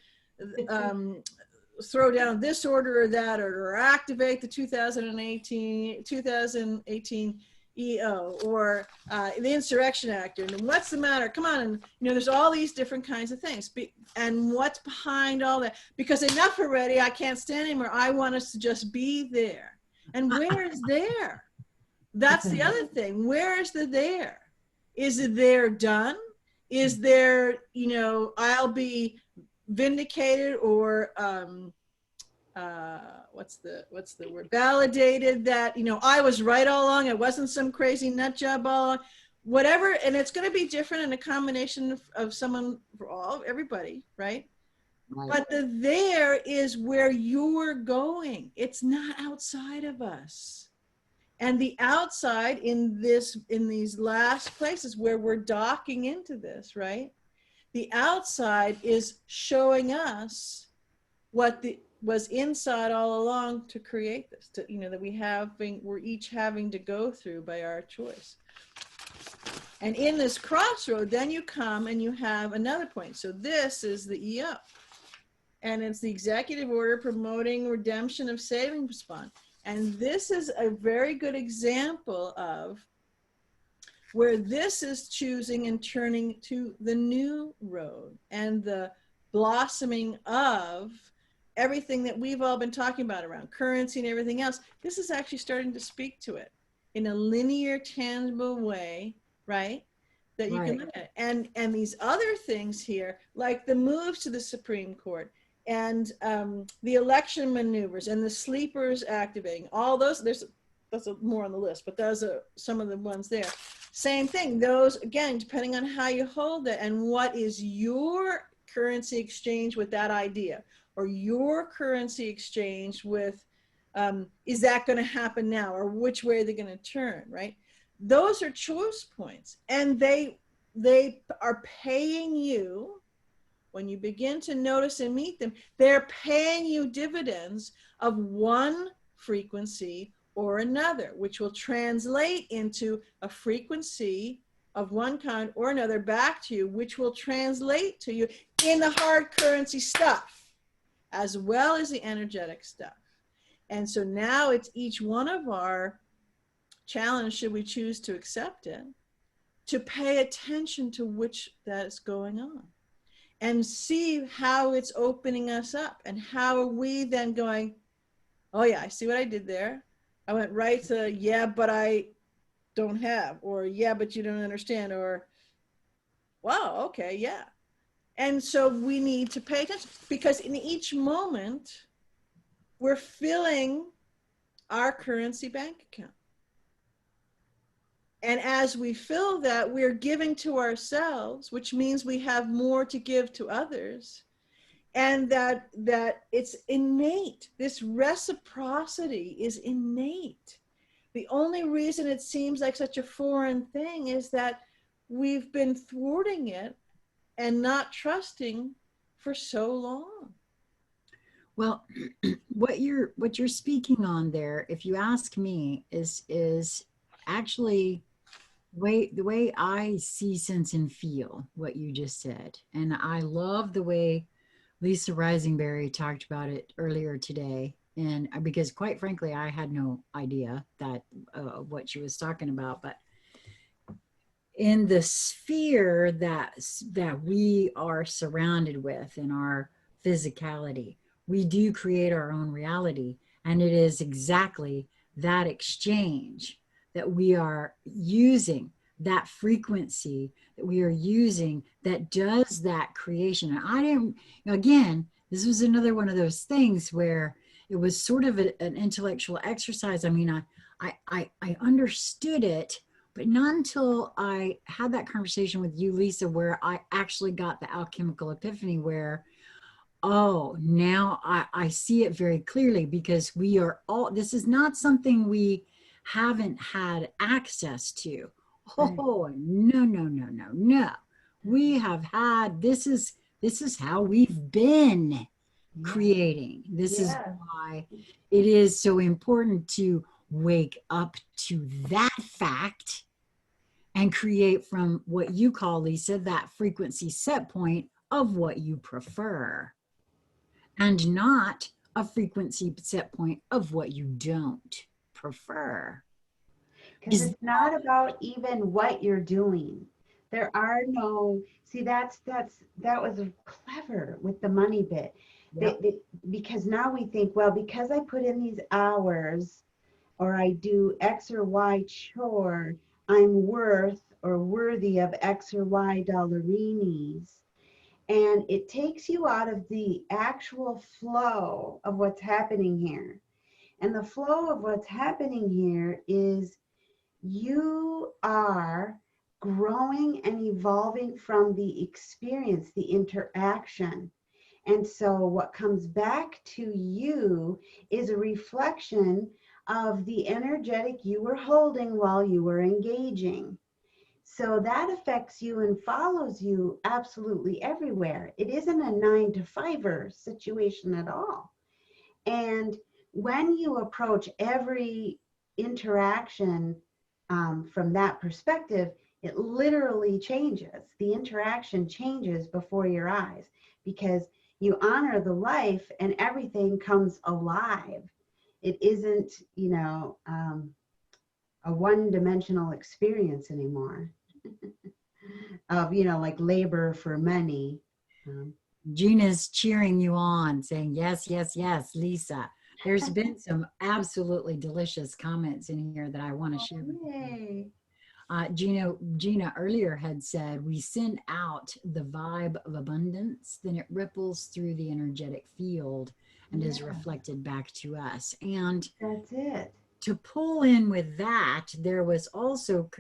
Speaker 3: throw down this order or that, or activate the 2018 EO, or the Insurrection Act, and what's the matter? Come on, and, you know, there's all these different kinds of things, and what's behind all that? Because enough already, I can't stand anymore. I want us to just be there. And where is there? That's the other thing. Where is the there? Is it there done? Is there, you know, I'll be vindicated, or what's the word, validated, that, you know, I was right all along, it wasn't some crazy nut job all along, whatever. And it's going to be different in a combination of someone, for everybody, right? But the there is where you're going. It's not outside of us. And the outside in these last places where we're docking into this, right? The outside is showing us was inside all along to create this, to, that we're each having to go through by our choice. And in this crossroad, then you come and you have another point. So this is the EO. And it's the executive order promoting redemption of savings bond. And this is a very good example of where this is choosing and turning to the new road and the blossoming of everything that we've all been talking about around currency and everything else. This is actually starting to speak to it in a linear, tangible way, right? That you can look at. And these other things here, like the moves to the Supreme Court and the election maneuvers and the sleepers activating, all those, that's more on the list, but those are some of the ones there. Same thing, those, again, depending on how you hold it and what is your currency exchange with that idea, or your currency exchange with, is that going to happen now, or which way are they going to turn, right? Those are choice points, and they are paying you, when you begin to notice and meet them, they're paying you dividends of one frequency or another, which will translate into a frequency of one kind or another back to you, which will translate to you in the hard currency stuff, as well as the energetic stuff. And so now it's each one of our challenge, should we choose to accept it, to pay attention to which that is going on and see how it's opening us up, and how are we then going, oh yeah, I see what I did there. I went right to, yeah, but I don't have, or yeah, but you don't understand, or wow, okay, yeah. And so we need to pay attention, because in each moment we're filling our currency bank account. And as we fill that, we're giving to ourselves, which means we have more to give to others. And that it's innate. This reciprocity is innate. The only reason it seems like such a foreign thing is that we've been thwarting it and not trusting for so long.
Speaker 1: Well, what you're speaking on there, if you ask me, is actually the way I see, sense, and feel what you just said. And I love the way Lisa Risenberry talked about it earlier today. And because quite frankly, I had no idea that what she was talking about, but in the sphere that we are surrounded with in our physicality, we do create our own reality. And it is exactly that exchange that we are using, that frequency that we are using, that does that creation. And again, this was another one of those things where it was sort of an intellectual exercise. I mean, I understood it, but not until I had that conversation with you, Lisa, where I actually got the alchemical epiphany where, oh, now I see it very clearly, because we are all, this is not something we haven't had access to. Oh, no. We have had, this is how we've been creating. This is why it is so important to wake up to that fact and create from what you call, Lisa, that frequency set point of what you prefer, and not a frequency set point of what you don't prefer.
Speaker 2: Because it's not about even what you're doing. There are no, see, that was clever with the money bit. Yep. Because now we think, well, because I put in these hours, or I do X or Y chore, I'm worth or worthy of X or Y dollarinis. And it takes you out of the actual flow of what's happening here. And the flow of what's happening here is you are growing and evolving from the experience, the interaction. And so what comes back to you is a reflection of the energetic you were holding while you were engaging. So that affects you and follows you absolutely everywhere. It isn't a 9 to 5 situation at all. And when you approach every interaction from that perspective, it literally changes. The interaction changes before your eyes because you honor the life and everything comes alive. It isn't, a one-dimensional experience anymore of, like labor for money.
Speaker 1: Gina's cheering you on, saying, yes, yes, yes, Lisa. There's been some absolutely delicious comments in here that I want to share with you. Gina earlier had said, we send out the vibe of abundance, then it ripples through the energetic field and is reflected back to us. And
Speaker 2: that's it.
Speaker 1: To pull in with that, there was also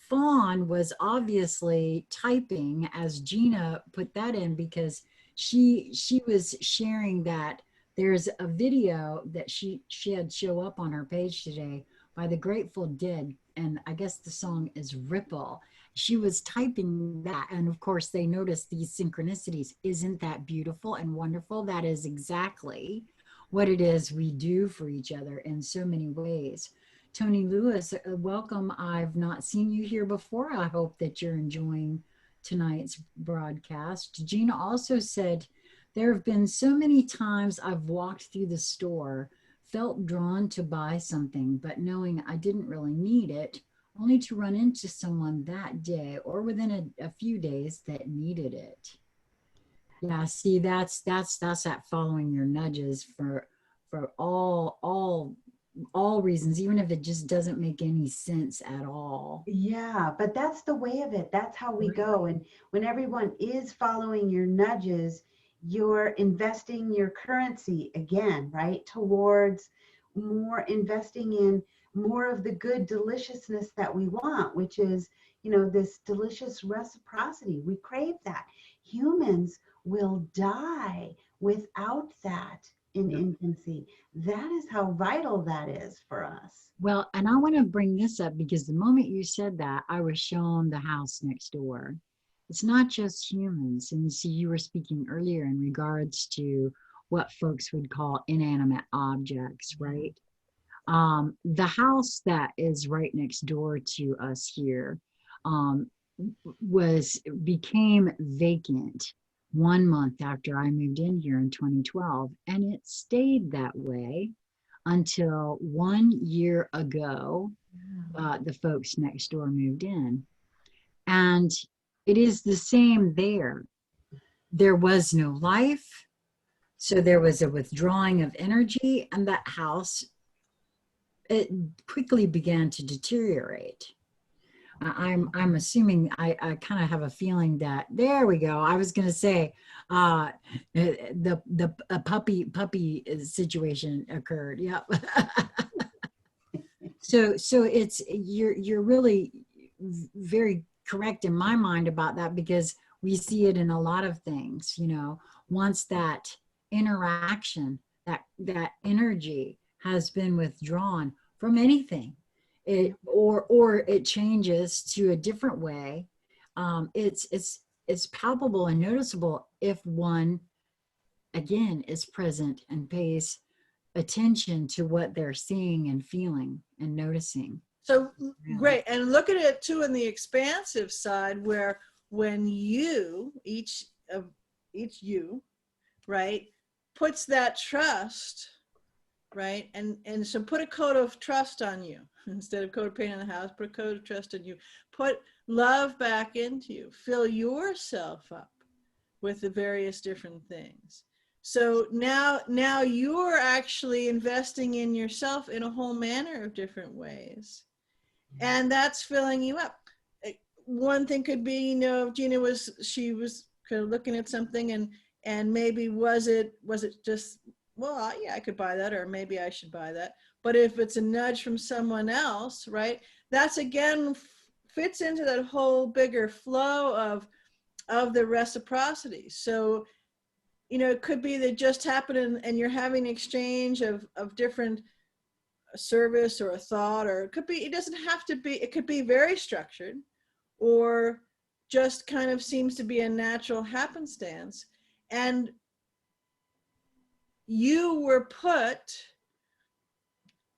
Speaker 1: Fawn was obviously typing as Gina put that in, because she was sharing that there's a video that she had show up on her page today by the Grateful Dead, and I guess the song is Ripple. She was typing that, and of course they noticed these synchronicities. Isn't that beautiful and wonderful? That is exactly what it is we do for each other in so many ways. Tony Lewis, welcome. I've not seen you here before. I hope that you're enjoying tonight's broadcast. Gina also said, there have been so many times I've walked through the store, felt drawn to buy something, but knowing I didn't really need it, only to run into someone that day or within a few days that needed it. Yeah, see, that's that following your nudges for all reasons, even if it just doesn't make any sense at all.
Speaker 2: Yeah, but that's the way of it. That's how we go. And when everyone is following your nudges, you're investing your currency again, right? Towards more investing in more of the good deliciousness that we want, which is, this delicious reciprocity. We crave that. Humans will die without that in infancy. That is how vital that is for us.
Speaker 1: Well, and I want to bring this up because the moment you said that, I was shown the house next door. It's not just humans. And see, you were speaking earlier in regards to what folks would call inanimate objects, right? The house that is right next door to us here became vacant 1 month after I moved in here in 2012, and it stayed that way until 1 year ago. The folks next door moved in, and it is the same there. There was no life, so there was a withdrawing of energy, and that house, it quickly began to deteriorate. I'm assuming, I kind of have a feeling that, there we go. I was going to say the puppy situation occurred. Yep. So it's, you're really very correct in my mind about that, because we see it in a lot of things, once that interaction, that energy has been withdrawn from anything, or it changes to a different way. It's palpable and noticeable if one, again, is present and pays attention to what they're seeing and feeling and noticing.
Speaker 3: So great. And look at it too in the expansive side, where when you, each you, right, puts that trust, right, and so put a coat of trust on you instead of coat of paint on the house. Put a coat of trust on you. Put love back into you. Fill yourself up with the various different things. So now you're actually investing in yourself in a whole manner of different ways, and that's filling you up. One thing could be, Gina was kind of looking at something, and maybe was it just, well, yeah, I could buy that, or maybe I should buy that. But if it's a nudge from someone else, right, that's again fits into that whole bigger flow of the reciprocity. So, it could be that just happened and you're having an exchange of different service or a thought, or it could be, it doesn't have to be, it could be very structured. or just kind of seems to be a natural happenstance. And you were put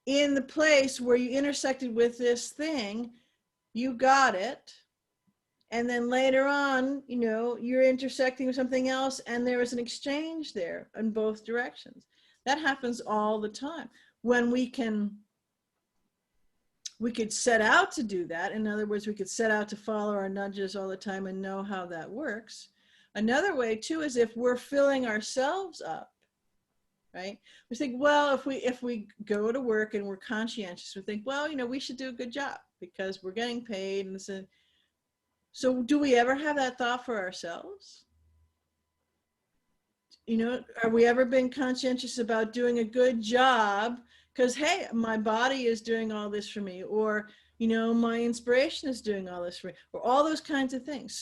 Speaker 3: in the place where you intersected with this thing, you got it. And then later on, you know, you're intersecting with something else and there is an exchange there in both directions. That happens all the time. When we could set out to do that. In other words, we could set out to follow our nudges all the time and know how that works. Another way too is if we're filling ourselves up, right? We think, well, if we go to work and we're conscientious, we think, well, you know, we should do a good job because we're getting paid. And so do we ever have that thought for ourselves? You know, are we ever been conscientious about doing a good job because, hey, my body is doing all this for me, or, you know, my inspiration is doing all this for me, or all those kinds of things.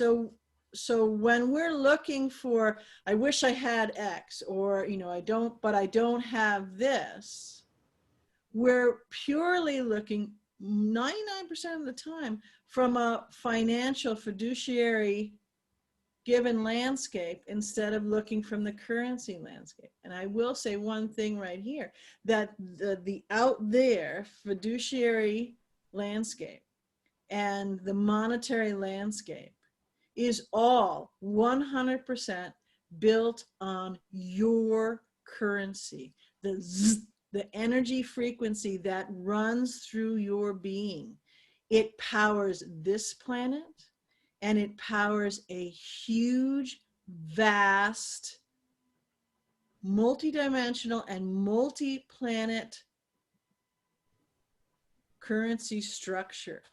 Speaker 3: So when we're looking for, I wish I had X, or, you know, I don't have this, we're purely looking 99% of the time from a financial fiduciary given landscape instead of looking from the currency landscape. And I will say one thing right here, that the out there fiduciary landscape and the monetary landscape is all 100% built on your currency, the energy frequency that runs through your being. It powers this planet, and it powers a huge, vast, multidimensional and multi-planet currency structure,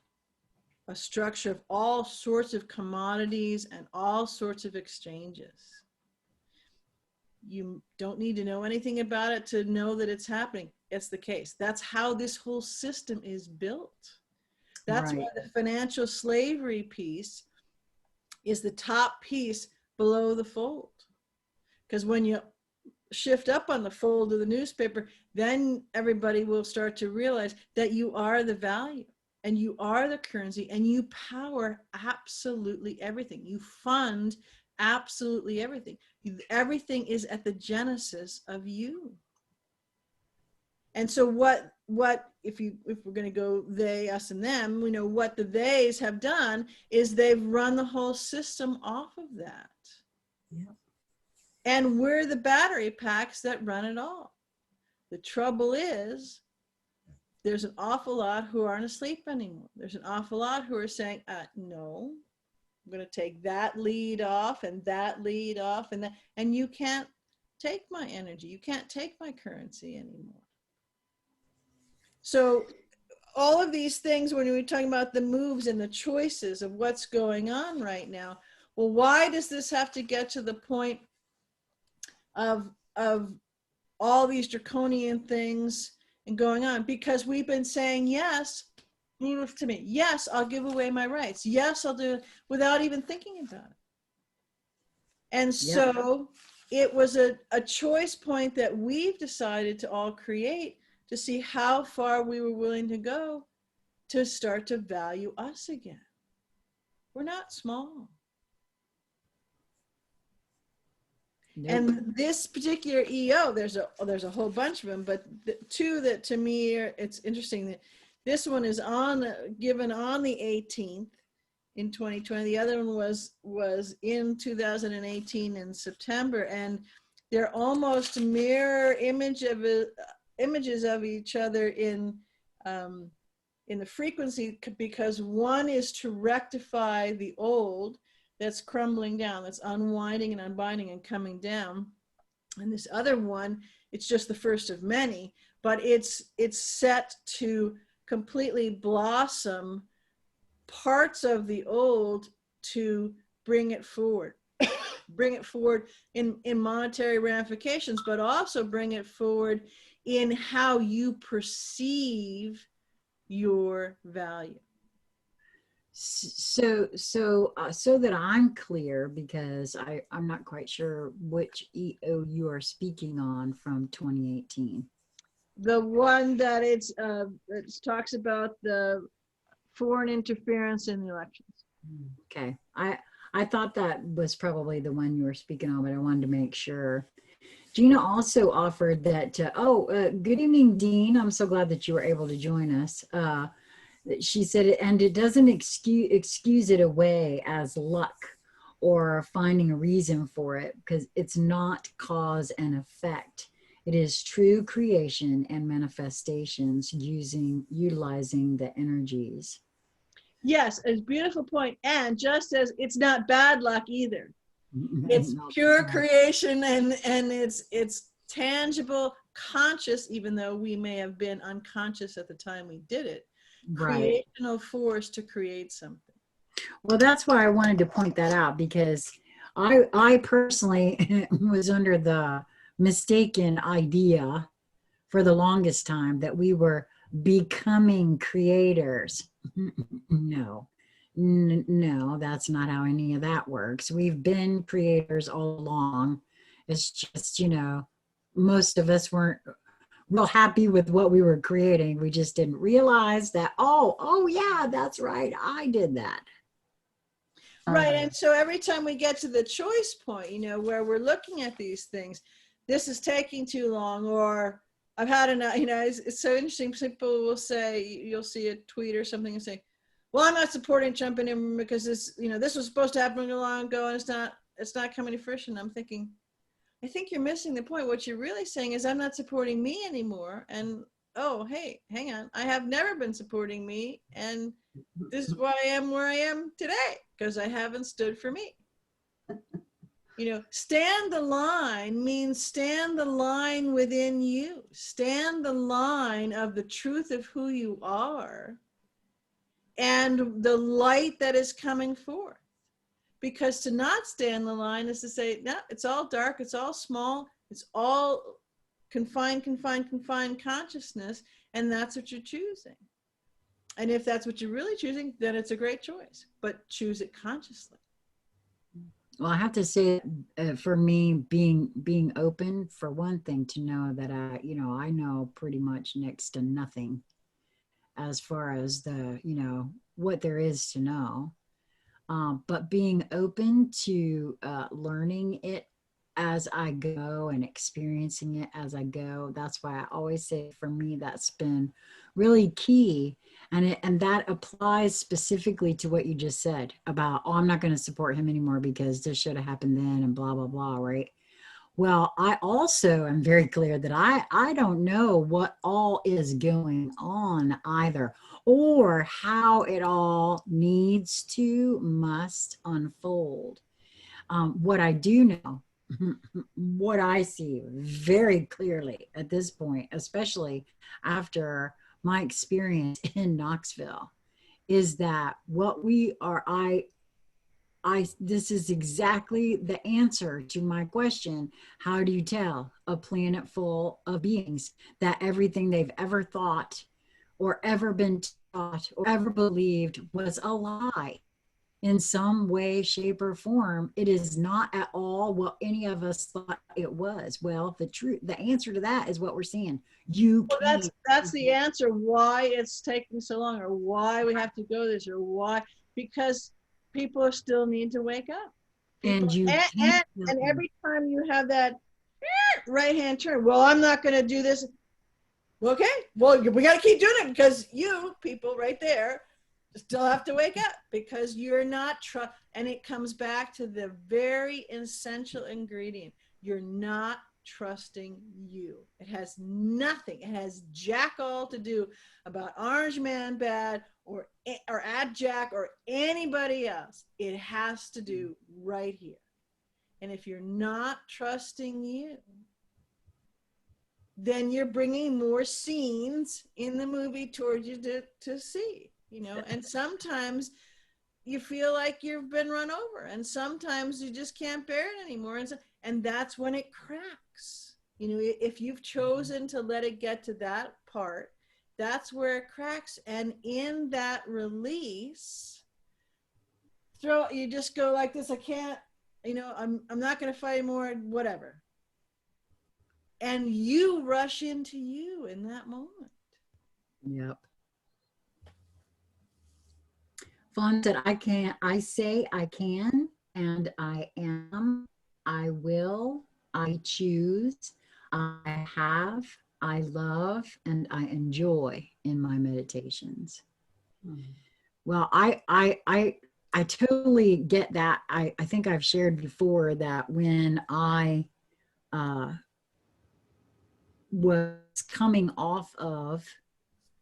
Speaker 3: a structure of all sorts of commodities and all sorts of exchanges. You don't need to know anything about it to know that it's happening. It's the case. That's how this whole system is built. That's why the financial slavery piece is the top piece below the fold. Because when you shift up on the fold of the newspaper, then everybody will start to realize that you are the value and you are the currency and you power absolutely everything. You fund absolutely everything. Everything is at the genesis of you. And so what if we're going to go they, us, and them, we know what the theys have done is they've run the whole system off of that.
Speaker 1: Yeah.
Speaker 3: And we're the battery packs that run it all. The trouble is there's an awful lot who aren't asleep anymore. There's an awful lot who are saying, no, I'm going to take that lead off and that lead off and that, and you can't take my energy. You can't take my currency anymore. So all of these things, when we're talking about the moves and the choices of what's going on right now, well, why does this have to get to the point of all these draconian things and going on? Because we've been saying, yes, move to me. Yes, I'll give away my rights. Yes, I'll do it without even thinking about it. And so it was a choice point that we've decided to all create to see how far we were willing to go to start to value us again. We're not small. Nope. And this particular EO, there's a whole bunch of them, but the two that to me it's interesting that this one is given on the 18th in 2020. The other one was in 2018 in September, and they're almost mirror images of each other in the frequency, because one is to rectify the old that's crumbling down, that's unwinding and unbinding and coming down. And this other one, it's just the first of many, but it's set to completely blossom parts of the old to bring it forward. Bring it forward in monetary ramifications, but also bring it forward in how you perceive your value.
Speaker 1: So that I'm clear, because I'm not quite sure which EO you are speaking on from 2018.
Speaker 3: The one that it talks about the foreign interference in the elections.
Speaker 1: Okay. I thought that was probably the one you were speaking on, but I wanted to make sure. Gina also offered that, good evening, Dean. I'm so glad that you were able to join us. She said, and it doesn't excuse it away as luck or finding a reason for it, because it's not cause and effect. It is true creation and manifestations utilizing the energies.
Speaker 3: Yes, a beautiful point. And just as it's not bad luck either. It's
Speaker 1: Not
Speaker 3: pure
Speaker 1: bad.
Speaker 3: creation, and it's tangible, conscious, even though we may have been unconscious at the time we did it.
Speaker 1: Right.
Speaker 3: Creational force to create something.
Speaker 1: Well, that's why I wanted to point that out, because I personally was under the mistaken idea for the longest time that we were becoming creators. No, no, that's not how any of that works. We've been creators all along. It's just, most of us weren't real happy with what we were creating. We just didn't realize that, oh yeah, that's right. I did that.
Speaker 3: Right. And so every time we get to the choice point, where we're looking at these things, this is taking too long, or I've had enough, it's so interesting. People will say, you'll see a tweet or something and say, well, I'm not supporting Trump anymore because this was supposed to happen a long ago and it's not coming to fruition. I'm thinking, I think you're missing the point. What you're really saying is I'm not supporting me anymore. And, oh, hey, hang on. I have never been supporting me. And this is why I am where I am today, because I haven't stood for me. Stand the line means stand the line within you. Stand the line of the truth of who you are and the light that is coming forth. Because to not stand the line is to say, no, it's all dark, it's all small, it's all confined consciousness, and that's what you're choosing. And if that's what you're really choosing, then it's a great choice, but choose it consciously.
Speaker 1: Well, I have to say, for me, being open, for one thing, to know that I know pretty much next to nothing as far as what there is to know. But being open to learning it as I go and experiencing it as I go. That's why I always say, for me, that's been really key. And that applies specifically to what you just said about, I'm not going to support him anymore because this should have happened then and blah, blah, blah, right? Well, I also am very clear that I don't know what all is going on either, or how it all must unfold. What I do know, what I see very clearly at this point, especially after my experience in Knoxville, is that what we are, this is exactly the answer to my question. How do you tell a planet full of beings that everything they've ever thought or ever been taught or ever believed was a lie in some way, shape, or form? It is not at all what any of us thought it was. Well, the answer to that is what we're seeing.
Speaker 3: That's the answer why it's taking so long, or why we have to go this, or why, because people still need to wake up. And every time you have that right hand turn, well, I'm not going to do this. Okay, well, we got to keep doing it, because you people right there still have to wake up, because you're not and it comes back to the very essential ingredient. You're not trusting you. It has nothing. It has jack all to do about Orange Man Bad or Ad Jack or anybody else. It has to do right here. And if you're not trusting you, then you're bringing more scenes in the movie towards you to see, and sometimes you feel like you've been run over, and sometimes you just can't bear it anymore. And that's when it cracks. If you've chosen to let it get to that part, that's where it cracks. And in that release, you just go like this, I can't, I'm not going to fight anymore, whatever. And you rush into you in that moment.
Speaker 1: Yep. Fawn said, I can't, I say I can, and I am, I will, I choose, I have, I love, and I enjoy in my meditations. Well, I totally get that. I think I've shared before that when I was coming off of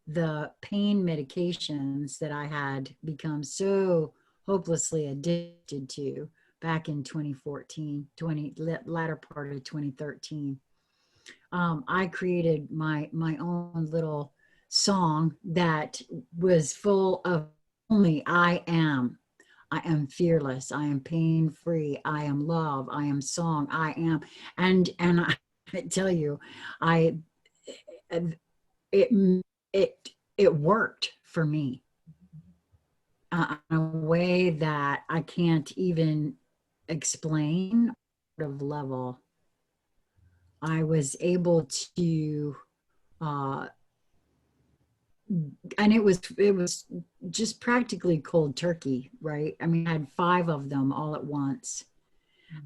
Speaker 1: the pain medications that I had become so hopelessly addicted to back in 2014, latter part of 2013, I created my own little song that was full of only I am fearless, I am pain free, I am love, I am song, I am. And I tell you, I it it worked for me in a way that I can't even explain of level. I was able to and it was just practically cold turkey, right? I mean, I had 5 of them all at once,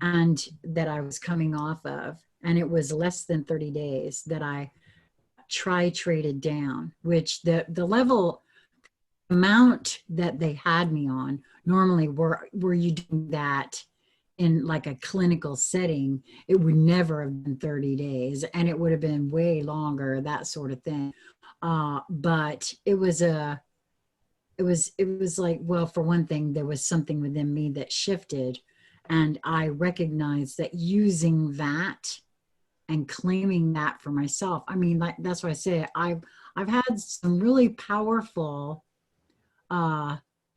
Speaker 1: and that I was coming off of, and it was less than 30 days that I traded down, which the level amount that they had me on normally were you doing that in like a clinical setting, it would never have been 30 days and it would have been way longer, that sort of thing. But it was like, well, for one thing, there was something within me that shifted, and I recognized that using that and claiming that for myself. I mean, like, that's why I say I've had some really powerful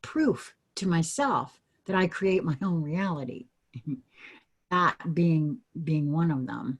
Speaker 1: proof to myself that I create my own reality. That being one of them,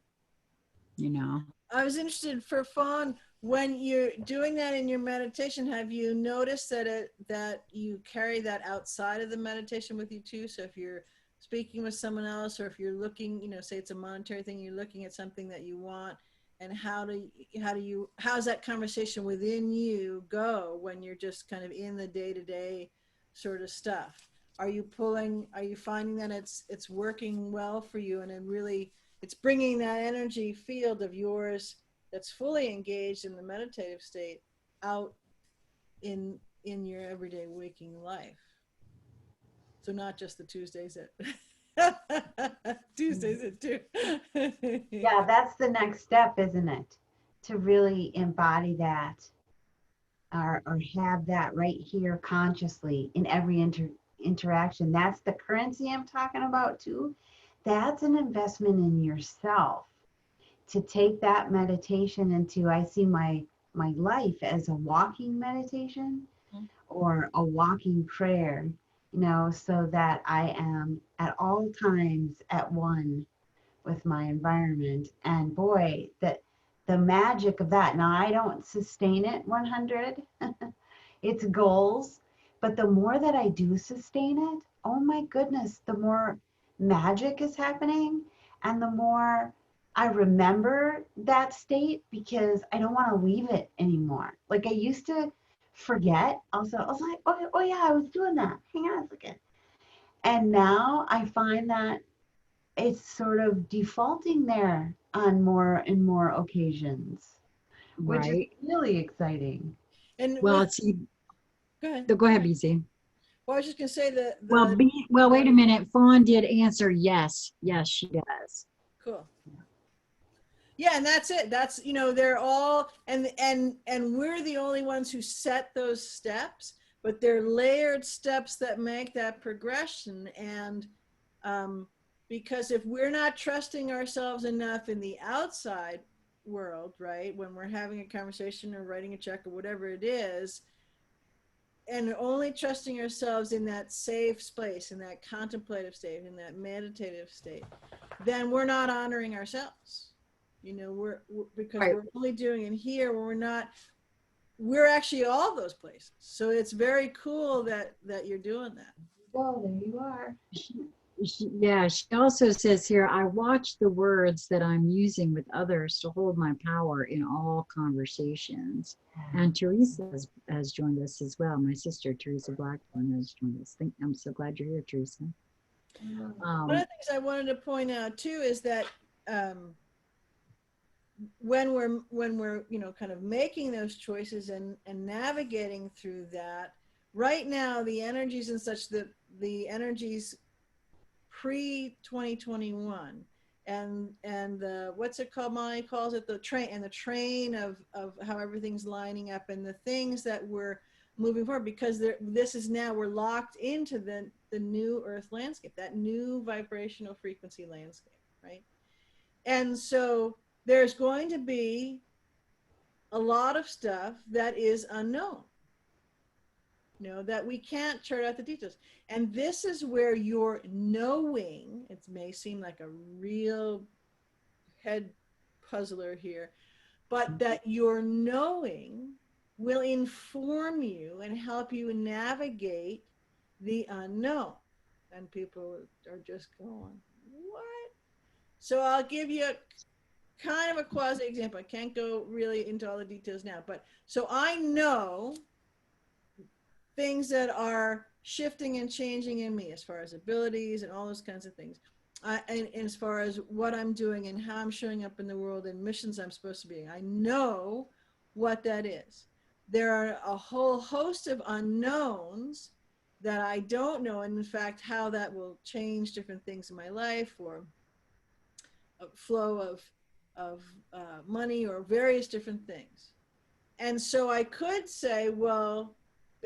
Speaker 1: you know.
Speaker 3: I was interested for Fawn, when you're doing that in your meditation, have you noticed that you carry that outside of the meditation with you too? So if you're speaking with someone else, or if you're looking, say it's a monetary thing, you're looking at something that you want, and how's that conversation within you go when you're just kind of in the day-to-day sort of stuff? Are you finding that it's working well for you, and it's bringing that energy field of yours that's fully engaged in the meditative state out in your everyday waking life? So not just the Tuesdays at Tuesdays at 2.
Speaker 2: Yeah, that's the next step, isn't it? To really embody that, or have that right here consciously in every interaction. That's the currency I'm talking about too. That's an investment in yourself, to take that meditation into, I see my life as a walking meditation or a walking prayer, so that I am at all times at one with my environment. And boy, that the magic of that. Now, I don't sustain it 100. It's goals, but the more that I do sustain it, oh my goodness, the more magic is happening, and the more I remember that state, because I don't want to leave it anymore. Like, I used to forget. Also, I was like, oh yeah, I was doing that. Hang on a second. And now I find that it's sort of defaulting there on more and more occasions, which is
Speaker 1: Right.
Speaker 2: really exciting.
Speaker 3: And
Speaker 1: Well,
Speaker 3: go ahead.
Speaker 1: go ahead, BC.
Speaker 3: Well, I was just going to say that
Speaker 1: Well, wait a minute. Fawn did answer yes. Yes, she does.
Speaker 3: cool. Yeah, and that's it. That's, they're all, and we're the only ones who set those steps, but they're layered steps that make that progression. And because if we're not trusting ourselves enough in the outside world, right, when we're having a conversation or writing a check or whatever it is, and only trusting ourselves in that safe space, in that contemplative state, in that meditative state, then we're not honoring ourselves. Because
Speaker 1: Right.
Speaker 3: we're only doing it here where we're actually all those places. So it's very cool that you're doing that.
Speaker 2: Oh, there you are.
Speaker 1: Yeah, she also says here, I watch the words that I'm using with others to hold my power in all conversations. And Teresa has joined us as well. My sister, Teresa Blackburn, has joined us. I'm so glad you're here, Teresa.
Speaker 3: One of the things I wanted to point out too is that when we're kind of making those choices and navigating through that, right now the energies and such, the energies pre 2021 and the, what's it called, Molly calls it, the train of how everything's lining up and the things that we're moving forward, because this is now, we're locked into the new earth landscape, that new vibrational frequency landscape, right? And so there's going to be a lot of stuff that is unknown, that we can't chart out the details. And this is where your knowing, it may seem like a real head puzzler here, but that your knowing will inform you and help you navigate the unknown. And people are just going, what? So I'll give you kind of a quasi example. I can't go really into all the details now, but so I know things that are shifting and changing in me as far as abilities and all those kinds of things. And as far as what I'm doing and how I'm showing up in the world and missions I'm supposed to be, I know what that is. There are a whole host of unknowns that I don't know, and in fact, how that will change different things in my life, or a flow of money, or various different things. And so I could say, well,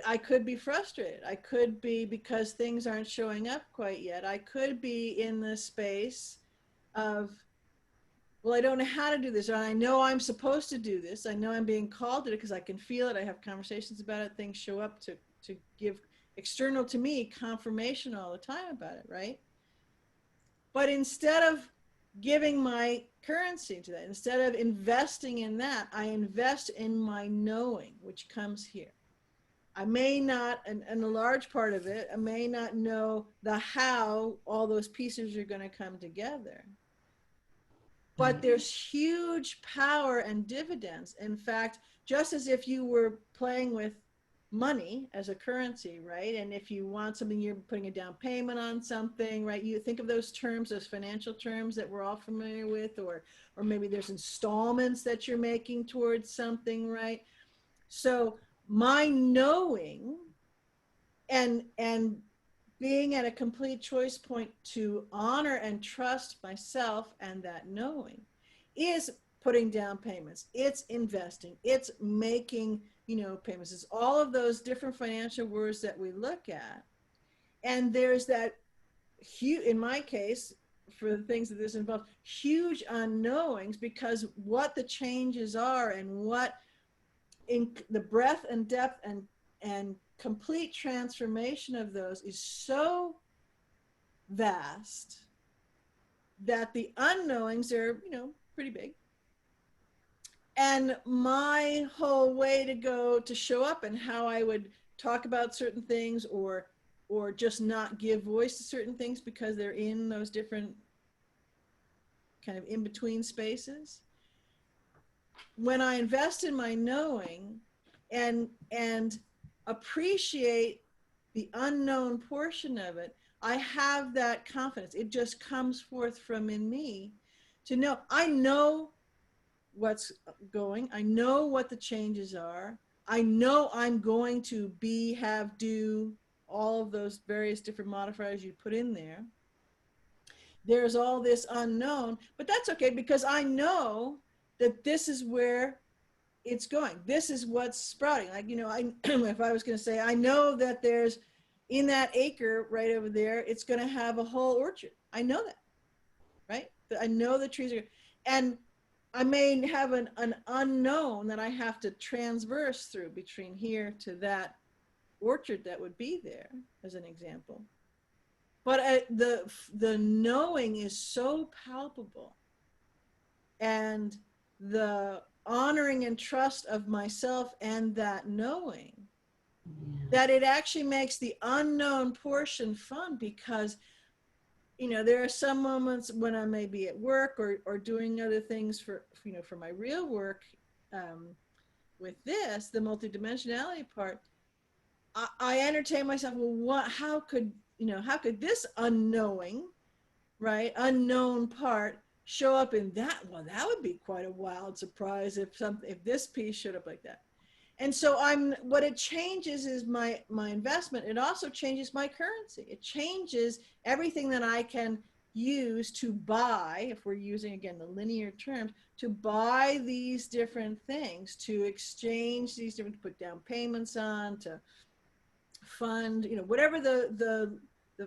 Speaker 3: I could be frustrated. I could be, because things aren't showing up quite yet, I could be in the space of, well, I don't know how to do this, or I know I'm supposed to do this. I know I'm being called to it because I can feel it. I have conversations about it. Things show up to give external to me confirmation all the time about it, right? But instead of giving my currency to that, instead of investing in that, I invest in my knowing, which comes here. I may not, and a large part of it, I may not know the how all those pieces are going to come together. But there's huge power and dividends. In fact, just as if you were playing with money as a currency, right? And if you want something, you're putting a down payment on something, right? You think of those terms, those financial terms that we're all familiar with, or maybe there's installments that you're making towards something, right? So my knowing and being at a complete choice point to honor and trust myself and that knowing is putting down payments. It's investing. It's making, payments. It's all of those different financial words that we look at. And there's that huge, in my case, for the things that this involves, huge unknowings, because what the changes are and what in the breadth and depth and complete transformation of those is so vast that the unknowings are, pretty big. And my whole way to go to show up and how I would talk about certain things, or just not give voice to certain things because they're in those different kind of in between spaces. When I invest in my knowing and appreciate the unknown portion of it, I have that confidence. It just comes forth from in me to know. I know what's going. I know what the changes are. I know I'm going to be, have, do, all of those various different modifiers you put in there. There's all this unknown, but that's okay, because I know that this is where it's going. This is what's sprouting. Like, if I was going to say, I know that there's, in that acre right over there, it's going to have a whole orchard. I know that, right? I know the trees are, and I may have an unknown that I have to transverse through between here to that orchard that would be there, as an example. But the knowing is so palpable, and the honoring and trust of myself and that knowing, that it actually makes the unknown portion fun, because you know, there are some moments when I may be at work or doing other things for, you know, for my real work, with this, the multidimensionality part, I entertain myself, well, what, how could, you know, how could this unknowing, right, unknown part show up in that? Well, that would be quite a wild surprise if this piece showed up like that. And so what it changes is my investment. It also changes my currency. It changes everything that I can use to buy, if we're using again the linear terms, to buy these different things, to exchange these different, to put down payments on, to fund, you know, whatever the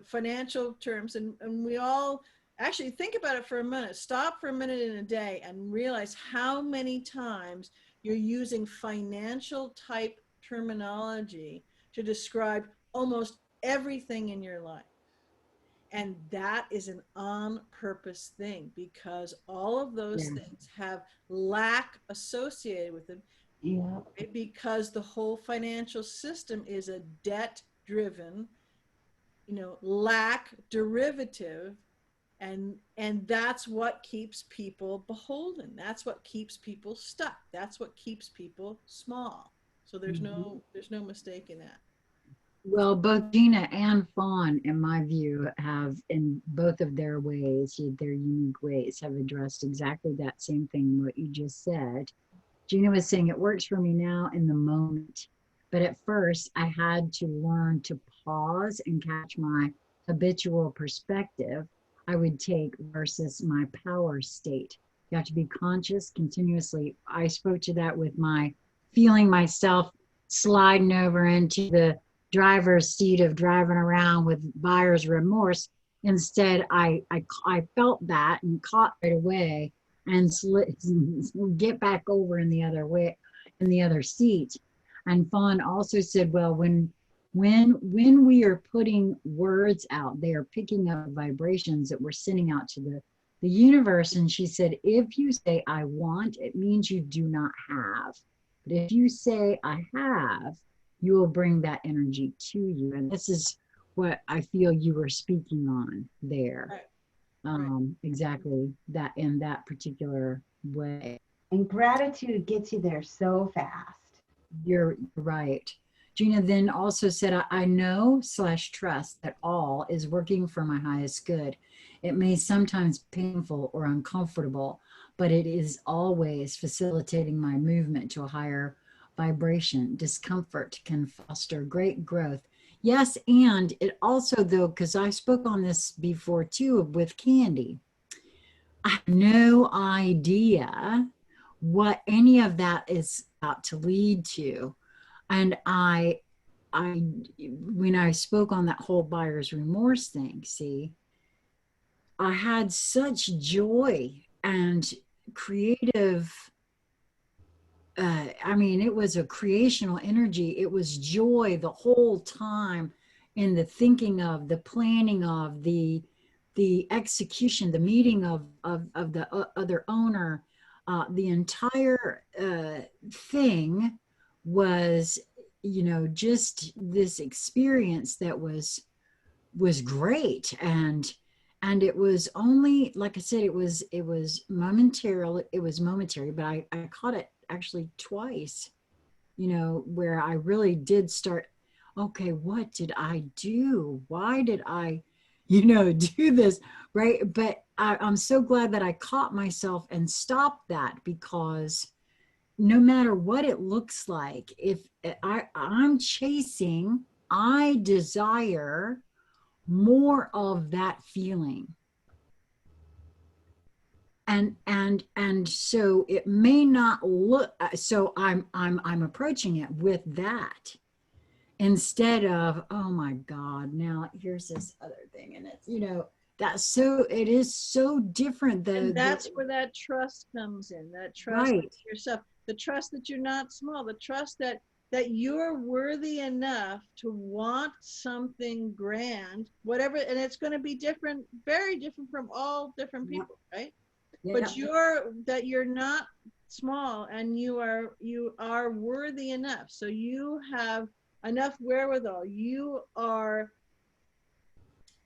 Speaker 3: financial terms. And we all actually think about it for a minute. Stop for a minute in a day and realize how many times you're using financial type terminology to describe almost everything in your life. And that is an on purpose thing, because all of those things have lack associated with them.
Speaker 2: Yeah.
Speaker 3: Because the whole financial system is a debt driven, you know, lack derivative. And that's what keeps people beholden. That's what keeps people stuck. That's what keeps people small. So there's no mistake in that.
Speaker 1: Well, both Gina and Fawn, in my view, have, in both of their ways, their unique ways, have addressed exactly that same thing, what you just said. Gina was saying it works for me now in the moment, but at first I had to learn to pause and catch my habitual perspective I would take versus my power state. You have to be conscious continuously. I spoke to that with my feeling myself sliding over into the driver's seat of driving around with buyer's remorse. Instead, I felt that and caught right away and get back over in the other way, in the other seat. And Fawn also said, well, when we are putting words out, they are picking up vibrations that we're sending out to the universe. And she said, if you say I want, it means you do not have. But if you say I have, you will bring that energy to you. And this is what I feel you were speaking on there.
Speaker 3: Right.
Speaker 1: Exactly that, in that particular way.
Speaker 2: And gratitude gets you there so fast.
Speaker 1: You're right. Gina then also said, I know / trust that all is working for my highest good. It may sometimes be painful or uncomfortable, but it is always facilitating my movement to a higher vibration. Discomfort can foster great growth. Yes, and it also, though, because I spoke on this before too with Candy, I have no idea what any of that is about to lead to. And when I spoke on that whole buyer's remorse thing, see, I had such joy and creative, I mean, it was a creational energy. It was joy the whole time, in the thinking of, the planning of, the execution, the meeting of the other owner. The entire thing was, you know, just this experience that was great. And it was only, like I said, it was momentary, but I caught it actually twice, you know, where I really did start, okay, what did I do? Why did I, you know, do this? Right. But I'm so glad that I caught myself and stopped that, because no matter what it looks like, if I'm chasing, I desire more of that feeling. And so it may not look, so I'm approaching it with that, instead of, oh my God, now here's this other thing. And it's, you know, it is so different.
Speaker 3: And that's where that trust comes in, that trust in yourself, the trust that you're not small, the trust that you're worthy enough to want something grand, whatever. And it's going to be different, very different from all different people, right? But you're not small, and you are worthy enough. So you have enough wherewithal. You are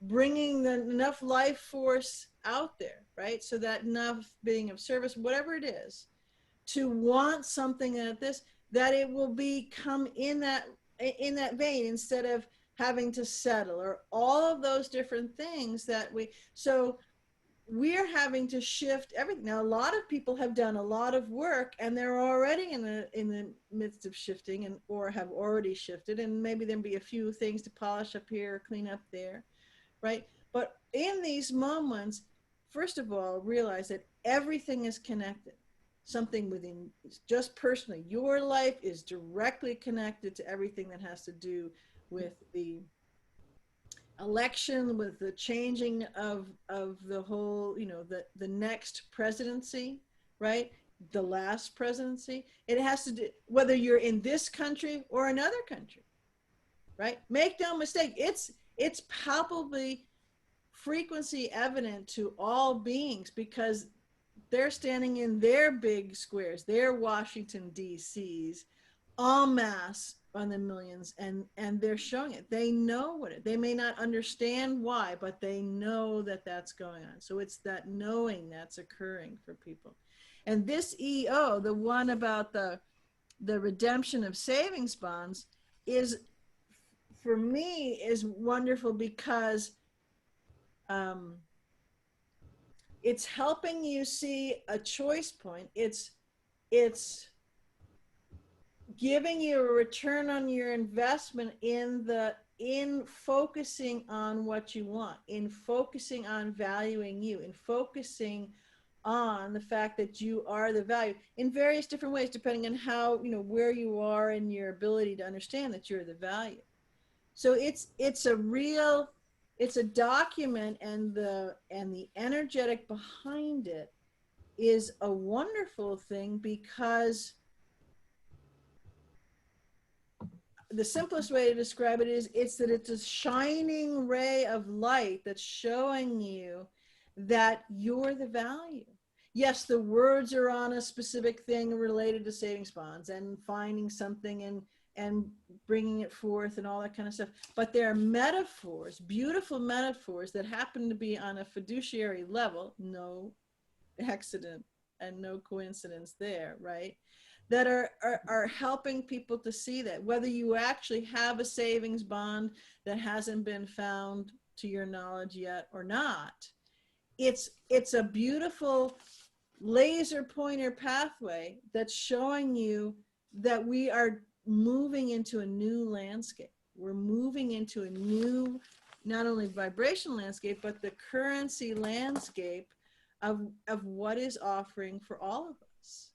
Speaker 3: bringing enough life force out there, right? So that enough being of service, whatever it is, to want something at this, that it will become in that vein, instead of having to settle, or all of those different things that so we're having to shift everything. Now, a lot of people have done a lot of work, and they're already in the midst of shifting, and or have already shifted, and maybe there'll be a few things to polish up here, clean up there, right? But in these moments, first of all, realize that everything is connected. Something within, just personally, your life is directly connected to everything that has to do with the election, with the changing of the whole, the next presidency, right? The last presidency. It has to do, whether you're in this country or another country, right? Make no mistake, it's palpably frequency evident to all beings, because they're standing in their big squares, their Washington DCs, en masse on the millions, and they're showing it. They know what they may not understand why, but they know that that's going on. So it's that knowing that's occurring for people. And this EO, the one about the redemption of savings bonds, is, for me, is wonderful, because it's helping you see a choice point. It's giving you a return on your investment in focusing on what you want, in focusing on valuing you, in focusing on the fact that you are the value, in various different ways, depending on how, where you are in your ability to understand that you're the value. So it's a document, and the energetic behind it is a wonderful thing, because the simplest way to describe it is it's a shining ray of light that's showing you that you're the value. Yes, the words are on a specific thing related to savings bonds and finding something and bringing it forth and all that kind of stuff. But there are metaphors, beautiful metaphors, that happen to be on a fiduciary level, no accident and no coincidence there, right? That are helping people to see that, whether you actually have a savings bond that hasn't been found to your knowledge yet or not, it's a beautiful laser pointer pathway that's showing you that we are moving into a new landscape. We're moving into a new, not only vibrational landscape, but the currency landscape of what is offering for all of us.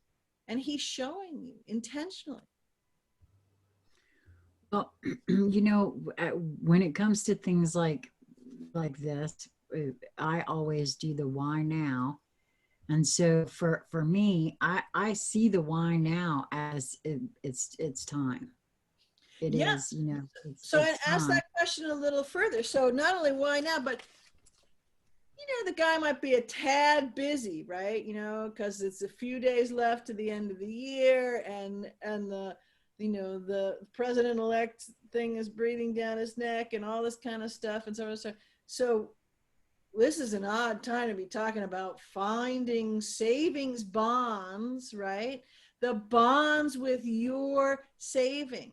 Speaker 3: And he's showing you intentionally.
Speaker 1: Well, when it comes to things like this, I always do the why now. And so for me, I see the why now as it's time. It is,
Speaker 3: So I ask that question a little further. So not only why now, but the guy might be a tad busy, right? Because it's a few days left to the end of the year, and the president-elect thing is breathing down his neck, and all this kind of stuff, and so on. So this is an odd time to be talking about finding savings bonds, right? The bonds with your saving,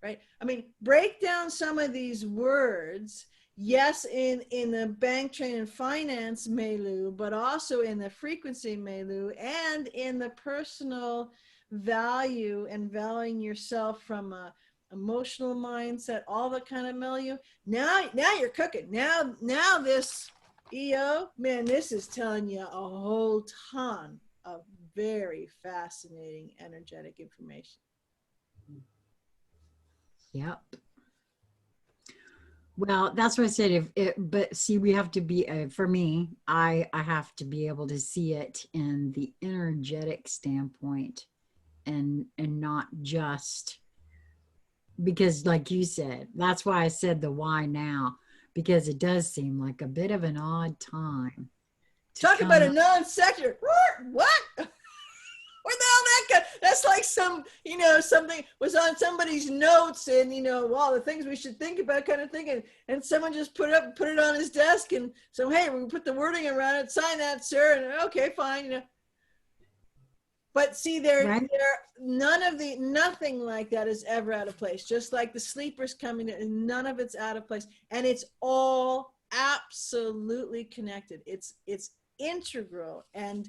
Speaker 3: right? I mean, break down some of these words. Yes, in the bank, trade, and finance milieu, but also in the frequency milieu, and in the personal value and valuing yourself from a emotional mindset, all the kind of milieu. Now you're cooking. Now this EO, man, this is telling you a whole ton of very fascinating energetic information.
Speaker 1: Yep. Well, that's what I said. But see, we have to be, for me, I have to be able to see it in the energetic standpoint, and not just because, like you said, that's why I said the why now, because it does seem like a bit of an odd time.
Speaker 3: Talk about a non-secular. What? Where the hell that go? That's like some, something was on somebody's notes and, all the things we should think about kind of thing. And someone just put it on his desk. And so, hey, we put the wording around it, sign that, sir. And okay, fine, But see, nothing like that is ever out of place. Just like the sleepers coming in, none of it's out of place. And it's all absolutely connected. It's integral and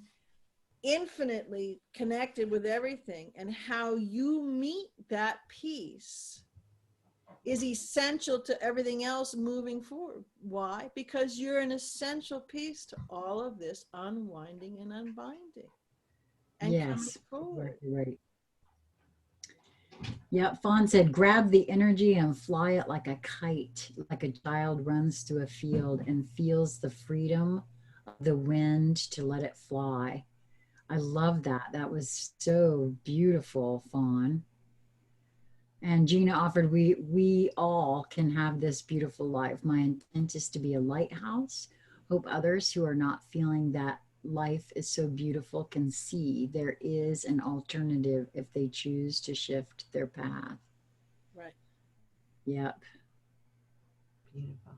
Speaker 3: infinitely connected with everything, and how you meet that piece is essential to everything else moving forward. Why? Because you're an essential piece to all of this unwinding and unbinding and coming forward.
Speaker 1: Exactly right. Yeah, Fawn said, grab the energy and fly it like a kite, like a child runs through a field and feels the freedom of the wind to let it fly. I love that. That was so beautiful, Fawn. And Gina offered, we all can have this beautiful life. My intent is to be a lighthouse. Hope others who are not feeling that life is so beautiful can see there is an alternative if they choose to shift their path.
Speaker 3: Right.
Speaker 1: Yep.
Speaker 2: Beautiful.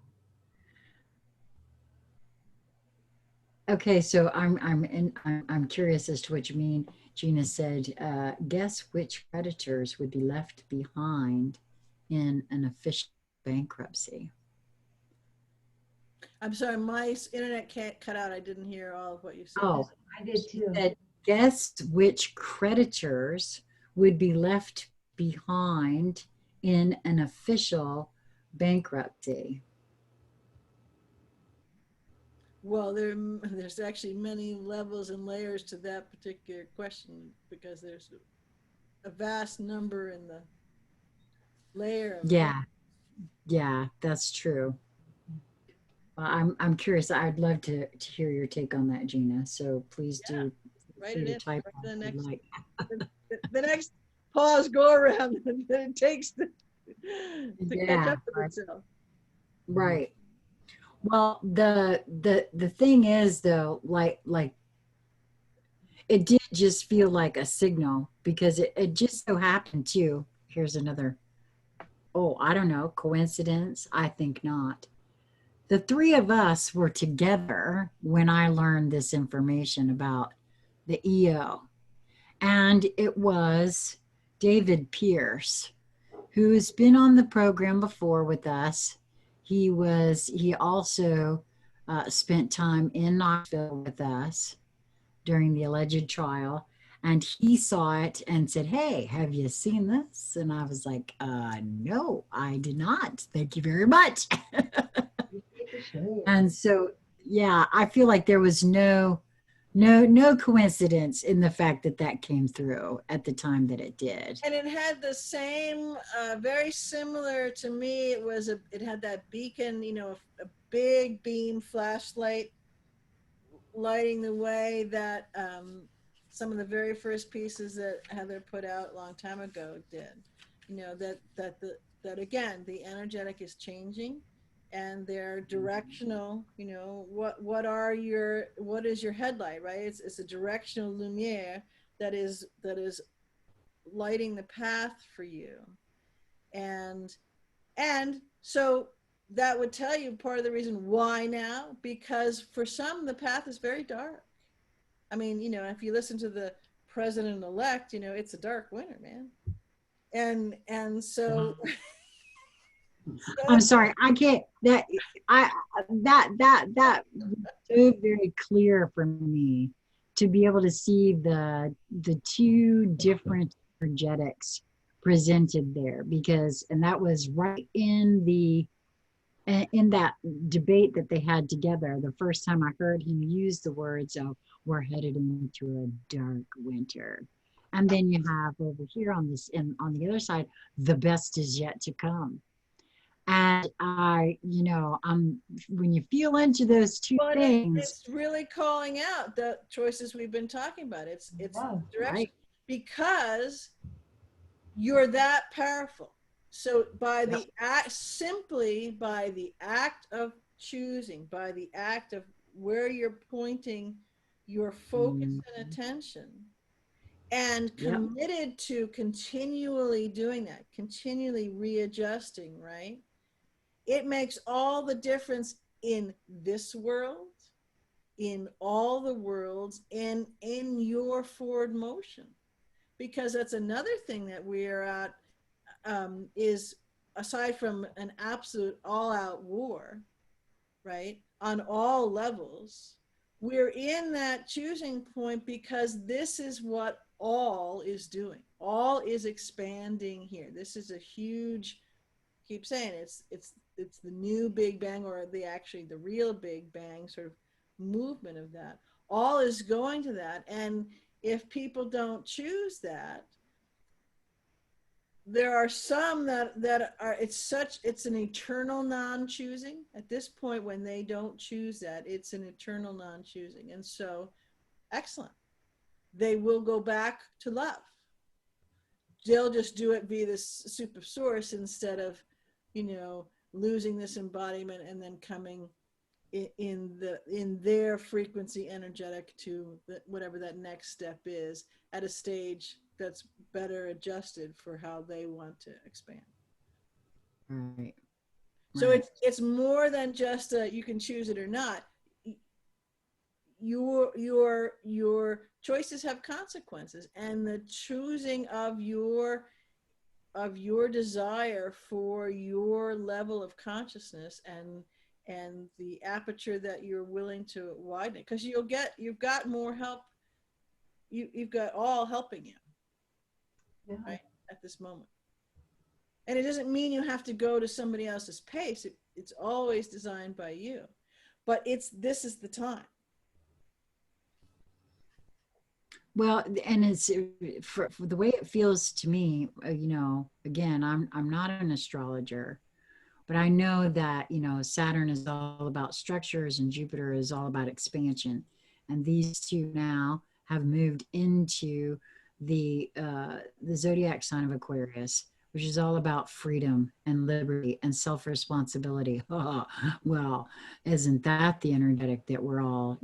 Speaker 1: Okay, so I'm curious as to what you mean. Gina said, guess which creditors would be left behind in an official bankruptcy?
Speaker 3: I'm sorry, my internet can't cut out. I didn't hear all of what you said.
Speaker 1: Oh,
Speaker 2: I did too.
Speaker 1: said, guess which creditors would be left behind in an official bankruptcy?
Speaker 3: Well, there's actually many levels and layers to that particular question, because there's a vast number in the layer of
Speaker 1: Yeah, that's true. I'm curious. I'd love to hear your take on that, Gina. So please do
Speaker 3: write
Speaker 1: free
Speaker 3: it
Speaker 1: to
Speaker 3: in
Speaker 1: type
Speaker 3: right
Speaker 1: on
Speaker 3: the
Speaker 1: if
Speaker 3: next
Speaker 1: you'd like.
Speaker 3: the next pause go around that it takes to catch up with itself.
Speaker 1: Right. Well, the thing is though, like it did just feel like a signal, because it just so happened too. Here's another, oh, I don't know, coincidence? I think not. The three of us were together when I learned this information about the EO. And it was David Pierce, who's been on the program before with us. He also spent time in Knoxville with us during the alleged trial. And he saw it and said, hey, have you seen this? And I was like, no, I did not. Thank you very much. And so, yeah, I feel like there was no coincidence in the fact that that came through at the time that it did.
Speaker 3: And it had the same, very similar to me. It had that beacon, a big beam flashlight lighting the way that some of the very first pieces that Heather put out a long time ago did. That again, the energetic is changing, and they're directional. What is your headlight, right? It's a directional lumiere that is lighting the path for you. And so that would tell you part of the reason why now, because for some the path is very dark. I mean, if you listen to the president-elect, it's a dark winter, man. And so
Speaker 1: I'm sorry, I can't, that was so very clear for me to be able to see the two different energetics presented there, and that was right in that debate that they had together. The first time I heard him use the words, oh, we're headed into a dark winter. And then you have over here on the other side, the best is yet to come. And when you feel into those two things,
Speaker 3: it's really calling out the choices we've been talking about. It's direction,
Speaker 1: right,
Speaker 3: because you're that powerful. So simply by the act of choosing, by the act of where you're pointing your focus and attention, and
Speaker 1: Yep.
Speaker 3: committed to continually doing that, continually readjusting, right? It makes all the difference in this world, in all the worlds, and in your forward motion. Because that's another thing that we are at, is aside from an absolute all-out war, right, on all levels, we're in that choosing point because this is what all is doing. All is expanding here. This is a huge, keep saying it's the new Big Bang, or the real Big Bang sort of movement of that. All is going to that, and if people don't choose that, there are some that are, it's an eternal non-choosing at this point. When they don't choose that, it's an eternal non-choosing. And so, excellent, they will go back to love. They'll just do it via this super source instead of, losing this embodiment and then coming in their frequency energetic to whatever that next step is, at a stage that's better adjusted for how they want to expand.
Speaker 1: Right.
Speaker 3: So
Speaker 1: Right.
Speaker 3: it's more than just you can choose it or not. Your choices have consequences, and the choosing of your desire for your level of consciousness and the aperture that you're willing to widen it, because you've got more help. You've got all helping you,
Speaker 2: Yeah.
Speaker 3: right, at this moment. And it doesn't mean you have to go to somebody else's pace. It's always designed by you, but this is the time.
Speaker 1: Well, and it's for the way it feels to me, again, I'm not an astrologer, but I know that, Saturn is all about structures and Jupiter is all about expansion. And these two now have moved into the zodiac sign of Aquarius, which is all about freedom and liberty and self-responsibility. Oh, well, isn't that the energetic that we're all,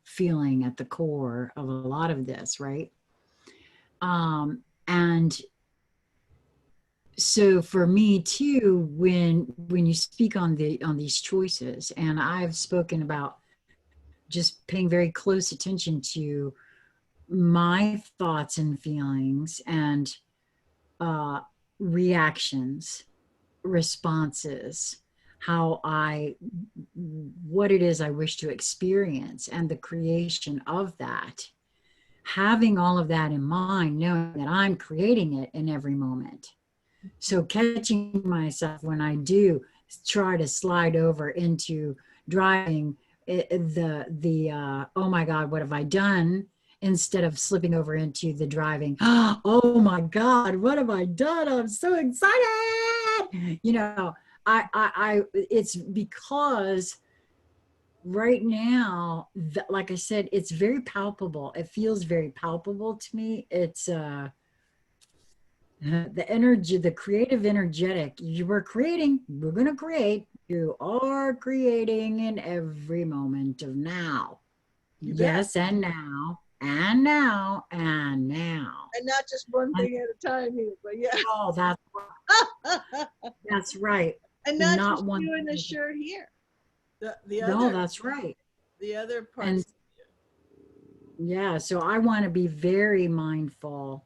Speaker 1: feeling at the core of a lot of this, right? And so for me too, when you speak on these choices, and I've spoken about just paying very close attention to my thoughts and feelings and uh, reactions, responses, what it is I wish to experience, and the creation of that. Having all of that in mind, knowing that I'm creating it in every moment. So catching myself when I do try to slide over into driving oh my God, what have I done? Instead of slipping over into the driving, oh my God, what have I done? I'm so excited. It's because right now, like I said, it's very palpable. It feels very palpable to me. It's the energy, the creative energetic. We're going to create. You are creating in every moment of now.
Speaker 3: You bet.
Speaker 1: Yes, and now, and now, and now.
Speaker 3: And not just one thing at a time either, but yeah.
Speaker 1: Oh, that's right.
Speaker 3: And not just
Speaker 1: one
Speaker 3: you and the
Speaker 1: thing.
Speaker 3: shirt here.
Speaker 1: No, that's right.
Speaker 3: The other parts.
Speaker 1: And yeah, so I want to be very mindful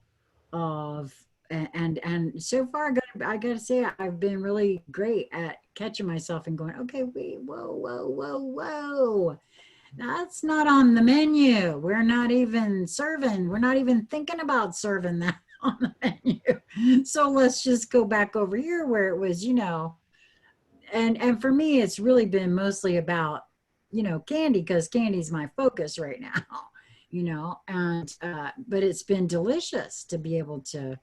Speaker 1: of, and so far I gotta say I've been really great at catching myself and going, okay, wait, whoa, that's not on the menu. We're not even thinking about serving that on the menu. So let's just go back over here where it was, and for me it's really been mostly about candy, because candy's my focus right now. And but it's been delicious to be able to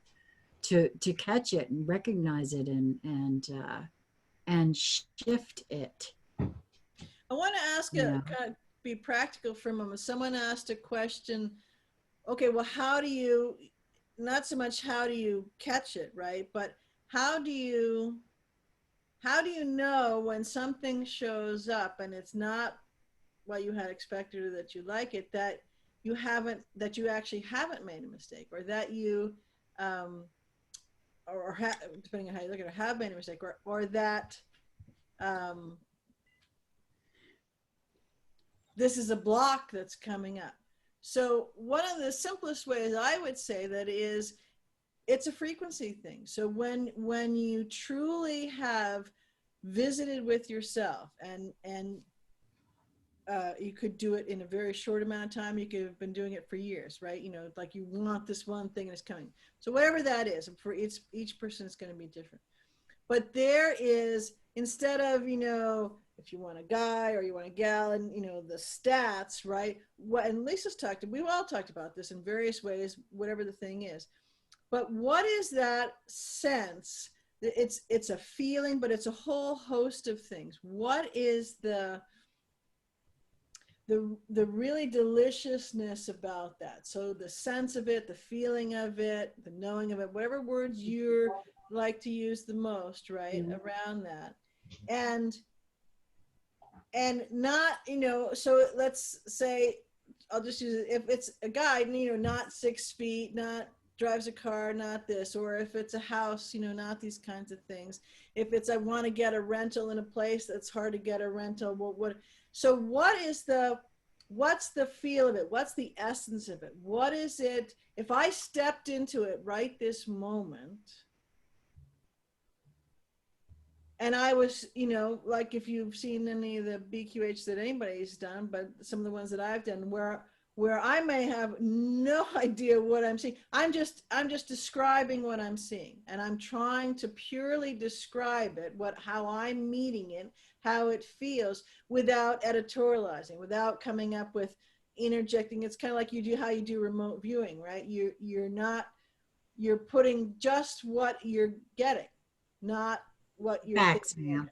Speaker 1: catch it and recognize it and shift it.
Speaker 3: I want to ask kind of be practical for a moment. Someone asked a question, okay, well, how do you, not so much how do you catch it, right? But how do you know when something shows up and it's not what you had expected or that you like it, that that you actually haven't made a mistake, or that you depending on how you look at it, have made a mistake, or that this is a block that's coming up. So one of the simplest ways I would say that is, it's a frequency thing. So when you truly have visited with yourself, and you could do it in a very short amount of time. You could have been doing it for years, right? You know, like you want this one thing and it's coming. So whatever that is, for each person, it's going to be different. But there is, instead of, you know, if you want a guy or you want a gal, and, you know, the stats, right? What, and Lisa's we've all talked about this in various ways, whatever the thing is. But what is that sense? It's a feeling, but it's a whole host of things. What is the really deliciousness about that? So the sense of it, the feeling of it, the knowing of it, whatever words you like to use the most, right? Mm-hmm. Around that. And not, you know, so let's say, I'll just use it, if it's a guy, you know, not 6 feet, not drives a car, not this, or if it's a house, you know, not these kinds of things. If it's, I want to get a rental in a place that's hard to get a rental, well, so what's the feel of it? What's the essence of it? What is it? If I stepped into it right this moment, and I was, you know, like if you've seen any of the BQH that anybody's done, but some of the ones that I've done where I may have no idea what I'm seeing. I'm just describing what I'm seeing, and I'm trying to purely describe it, how I'm meeting it, how it feels, without editorializing, without coming up with interjecting. It's kind of like how you do remote viewing, right? You're putting just what you're getting, not what you're
Speaker 1: facts, ma'am.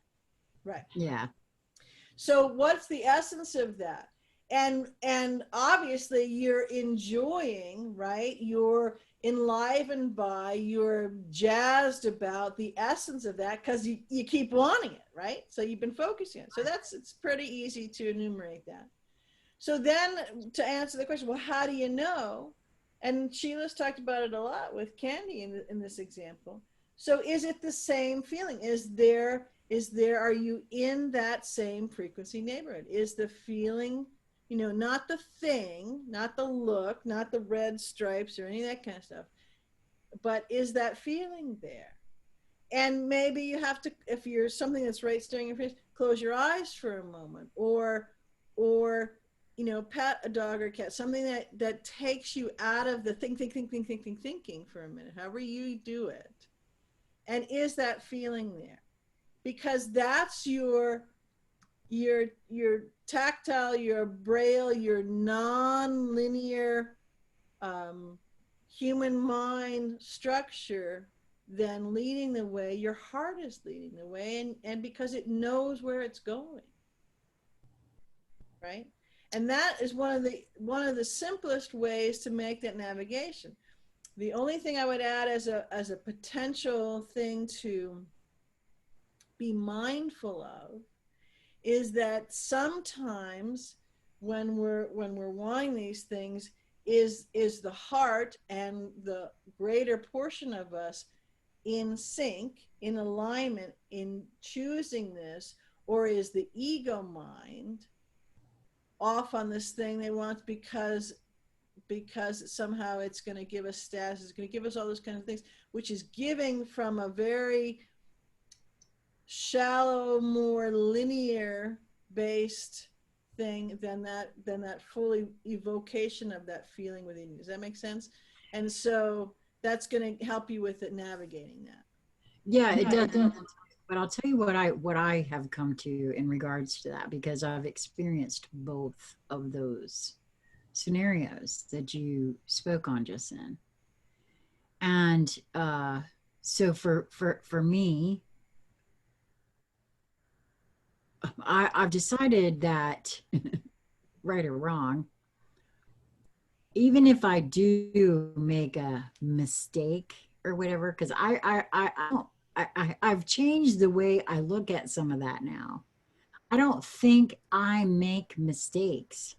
Speaker 3: Right.
Speaker 1: Yeah.
Speaker 3: So what's the essence of that? And obviously you're enjoying, right? You're enlivened by, you're jazzed about the essence of that, because you keep wanting it, right? So you've been focusing on it. So it's pretty easy to enumerate that. So then, to answer the question, well, how do you know? And Sheila's talked about it a lot with Candy in this example. So is it the same feeling? Are you in that same frequency neighborhood? Is the feeling, you know, not the thing, not the look, not the red stripes or any of that kind of stuff, but is that feeling there? And maybe you have to, if you're something that's right staring your face, close your eyes for a moment, or you know, pet a dog or cat, something that takes you out of the thinking for a minute, however you do it. And is that feeling there? Because that's your tactile, your braille, your non-linear human mind structure then leading the way. Your heart is leading the way, and because it knows where it's going, right? And that is one of the simplest ways to make that navigation. The only thing I would add as a potential thing to be mindful of is that sometimes when we're wanting these things, is the heart and the greater portion of us in sync, in alignment, in choosing this, or is the ego mind off on this thing they want because somehow it's going to give us status, it's going to give us all those kind of things, which is giving from a very shallow, more linear based thing than that fully evocation of that feeling within you. Does that make sense? And so that's going to help you with it, navigating that.
Speaker 1: Yeah, it does. But I'll tell you what I have come to in regards to that, because I've experienced both of those scenarios that you spoke on just then. And so for me, I've decided that, right or wrong, even if I do make a mistake or whatever, because I've changed the way I look at some of that now. I don't think I make mistakes.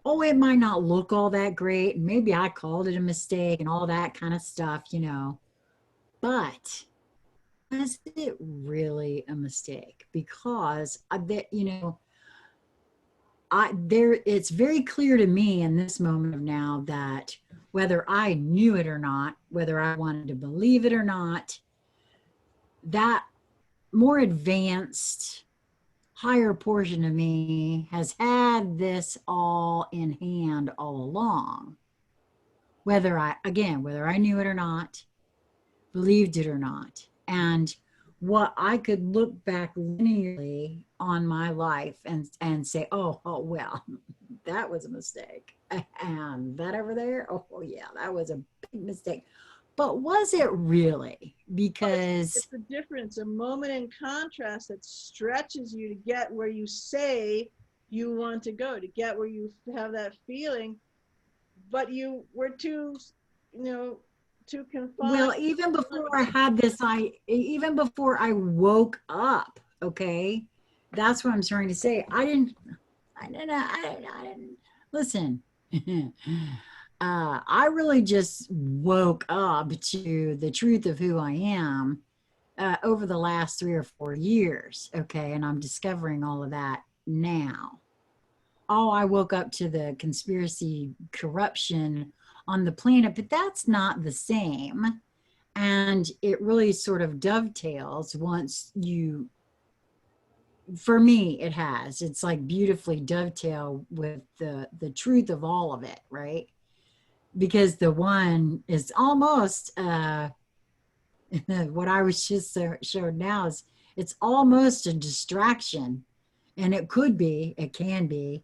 Speaker 1: oh, it might not look all that great. Maybe I called it a mistake and all that kind of stuff, you know. But was it really a mistake? Because I bet, you know, it's very clear to me in this moment of now that whether I knew it or not, whether I wanted to believe it or not, that more advanced, higher portion of me has had this all in hand all along. Whether I knew it or not, believed it or not. And what I could look back linearly on my life and say, oh, well, that was a mistake. And that over there, oh yeah, that was a big mistake. But was it really? Because
Speaker 3: it's the difference, a moment in contrast that stretches you to get where you say you want to go, to get where you have that feeling, but you were too, you know, too confined.
Speaker 1: Well, even before I had this, even before I woke up, okay, that's what I'm trying to say. I didn't listen. I really just woke up to the truth of who I am over the last 3 or 4 years, okay, and I'm discovering all of that now. Oh, I woke up to the conspiracy corruption on the planet, but that's not the same. And it really sort of dovetails once you, for me, it has. It's like beautifully dovetail with the truth of all of it, right? Because the one is almost what I was just showed now is it's almost a distraction, and it could be, it can be,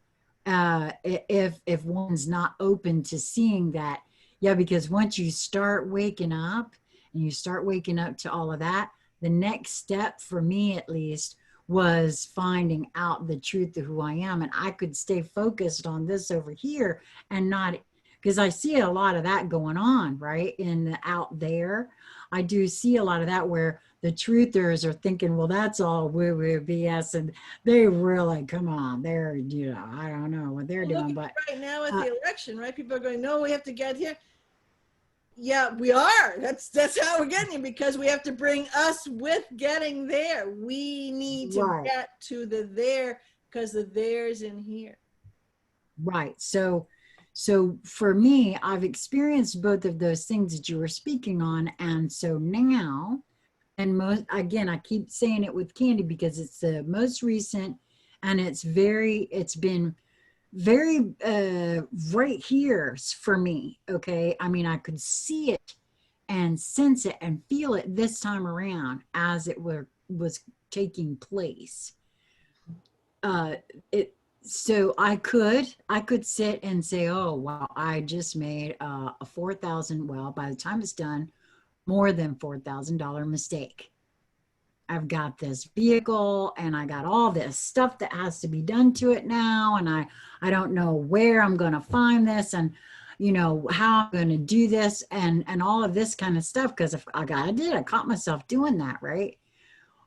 Speaker 1: if one's not open to seeing that. Yeah, because once you start waking up and you start waking up to all of that, the next step for me at least was finding out the truth of who I am. And I could stay focused on this over here and not, because I see a lot of that going on, right? In the out there, I do see a lot of that where the truthers are thinking, well, that's all woo-woo BS, and they really, come on, they're, you know, I don't know what they're doing, but
Speaker 3: right now at the election, right? People are going, no, we have to get here. Yeah, we are. That's how we're getting here, because we have to bring us with getting there. We need to get to the there, because the there's in here.
Speaker 1: Right. So for me, I've experienced both of those things that you were speaking on. And so now, and again, I keep saying it with Candy because it's the most recent, and it's been very right here for me. Okay. I mean, I could see it and sense it and feel it this time around as it was taking place. So I could sit and say, oh, wow, I just made a $4,000, well, by the time it's done, more than $4,000 mistake. I've got this vehicle and I got all this stuff that has to be done to it now. And I don't know where I'm going to find this, and, you know, how I'm going to do this, and all of this kind of stuff. Cause if I caught myself doing that. Right.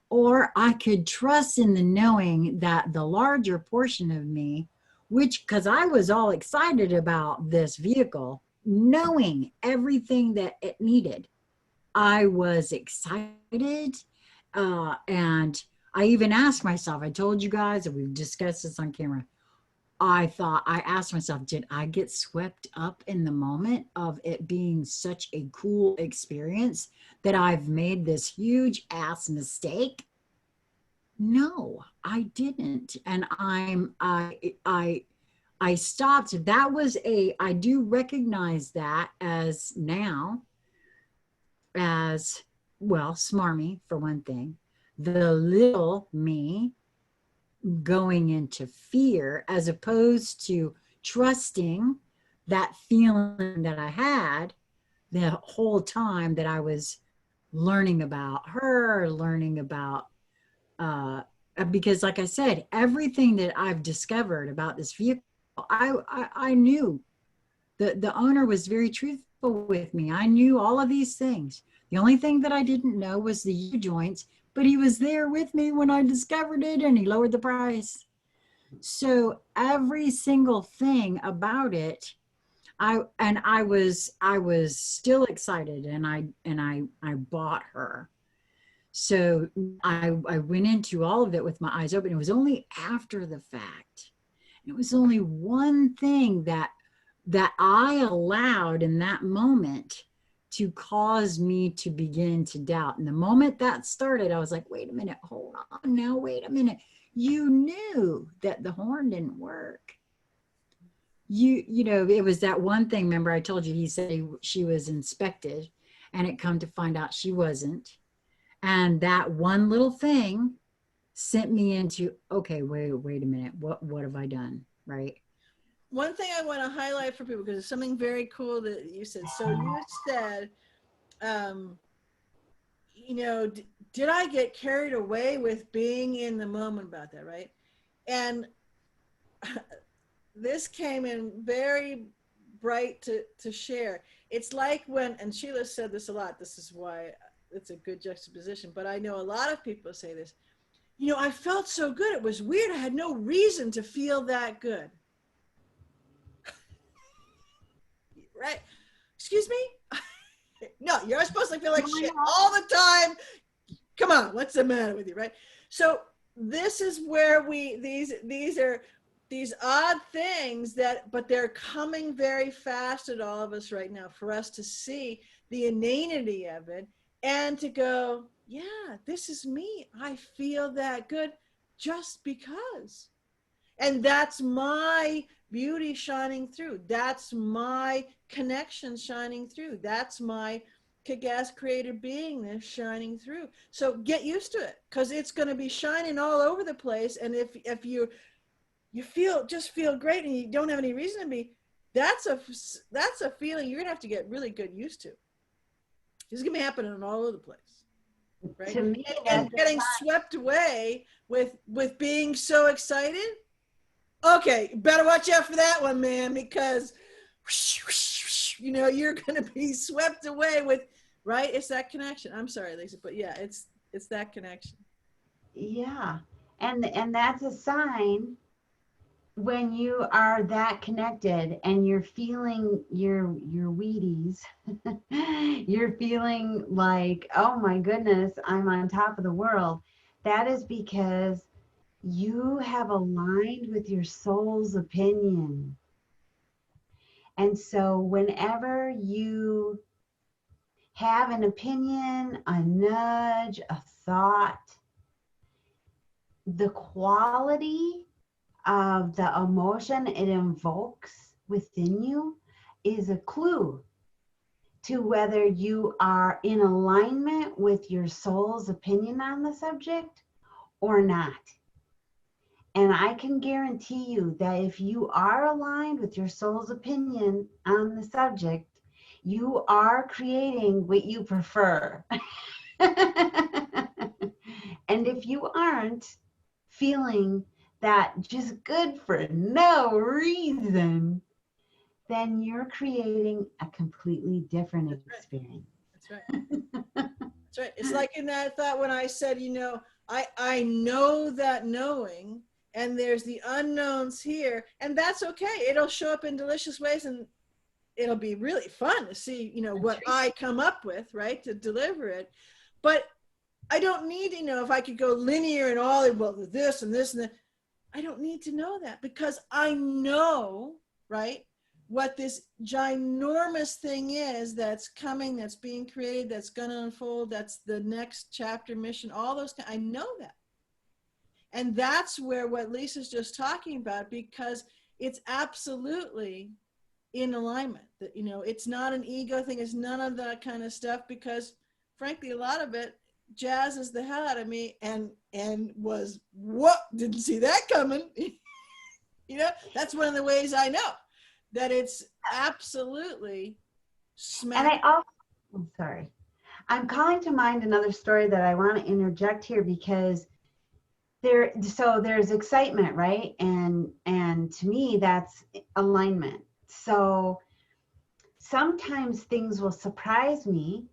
Speaker 1: Or I could trust in the knowing that the larger portion of me, which, because I was all excited about this vehicle, knowing everything that it needed, I was excited. And I even asked myself, I told you guys, and we've discussed this on camera, I asked myself, did I get swept up in the moment of it being such a cool experience that I've made this huge ass mistake? No, I didn't. And I stopped. I do recognize that as now, as, well, smarmy for one thing, the little me going into fear, as opposed to trusting that feeling that I had the whole time that I was learning about her, learning about, because like I said, everything that I've discovered about this vehicle, I knew the owner was very truthful with me. I knew all of these things. The only thing that I didn't know was the U joints, but he was there with me when I discovered it, and he lowered the price. So every single thing about it, I was still excited, and I bought her. So I went into all of it with my eyes open. It was only after the fact. It was only one thing that I allowed in that moment to cause me to begin to doubt. And the moment that started, I was like, wait a minute, hold on now, wait a minute. You knew that the horn didn't work. You know, it was that one thing. Remember, I told you he said she was inspected, and it come to find out she wasn't. And that one little thing sent me into, okay, wait a minute, what have I done, right?
Speaker 3: One thing I want to highlight for people, because it's something very cool that you said. So you said, you know, did I get carried away with being in the moment about that, right? And this came in very bright to share. It's like when, and Sheila said this a lot, this is why it's a good juxtaposition, but I know a lot of people say this, you know, I felt so good. It was weird. I had no reason to feel that good. Right? Excuse me? No, you're supposed to feel like shit all the time. Come on, what's the matter with you, right? So this is where these are these odd things that, but they're coming very fast at all of us right now for us to see the inanity of it and to go, yeah, this is me. I feel that good just because. And that's my beauty shining through. That's my connection shining through. That's my kick-ass creative beingness shining through. So get used to it, because it's going to be shining all over the place. And if you feel great and you don't have any reason to be, that's a feeling you're gonna have to get really good used to. It's gonna be happening all over the place, right?
Speaker 2: To me,
Speaker 3: and getting swept away with being so excited. Okay, better watch out for that one, man, because you know you're gonna be swept away with, right? It's that connection. I'm sorry, Lisa, but yeah, it's that connection.
Speaker 2: Yeah, and that's a sign when you are that connected and you're feeling your Wheaties, you're feeling like, oh my goodness, I'm on top of the world. That is because you have aligned with your soul's opinion. And so whenever you have an opinion, a nudge, a thought, the quality of the emotion it invokes within you is a clue to whether you are in alignment with your soul's opinion on the subject or not. And I can guarantee you that if you are aligned with your soul's opinion on the subject, you are creating what you prefer. And if you aren't feeling that just good for no reason, then you're creating a completely different experience.
Speaker 3: That's right. That's right. It's like in that thought when I said, you know, I know that knowing, and there's the unknowns here, and that's okay. It'll show up in delicious ways, and it'll be really fun to see, you know, what I come up with, right, to deliver it. But I don't need to know if I could go linear and all, well, this and this and that. I don't need to know that, because I know, right, what this ginormous thing is that's coming, that's being created, that's going to unfold, that's the next chapter, mission, all those. I know that. And that's where what Lisa's just talking about, because it's absolutely in alignment. That, you know, it's not an ego thing. It's none of that kind of stuff, because frankly, a lot of it jazzes the hell out of me and was, what, didn't see that coming. You know, that's one of the ways I know that it's absolutely smack.
Speaker 2: And I also, I'm sorry, I'm calling to mind another story that I want to interject here, because there's excitement, right? And to me, that's alignment. So sometimes things will surprise me,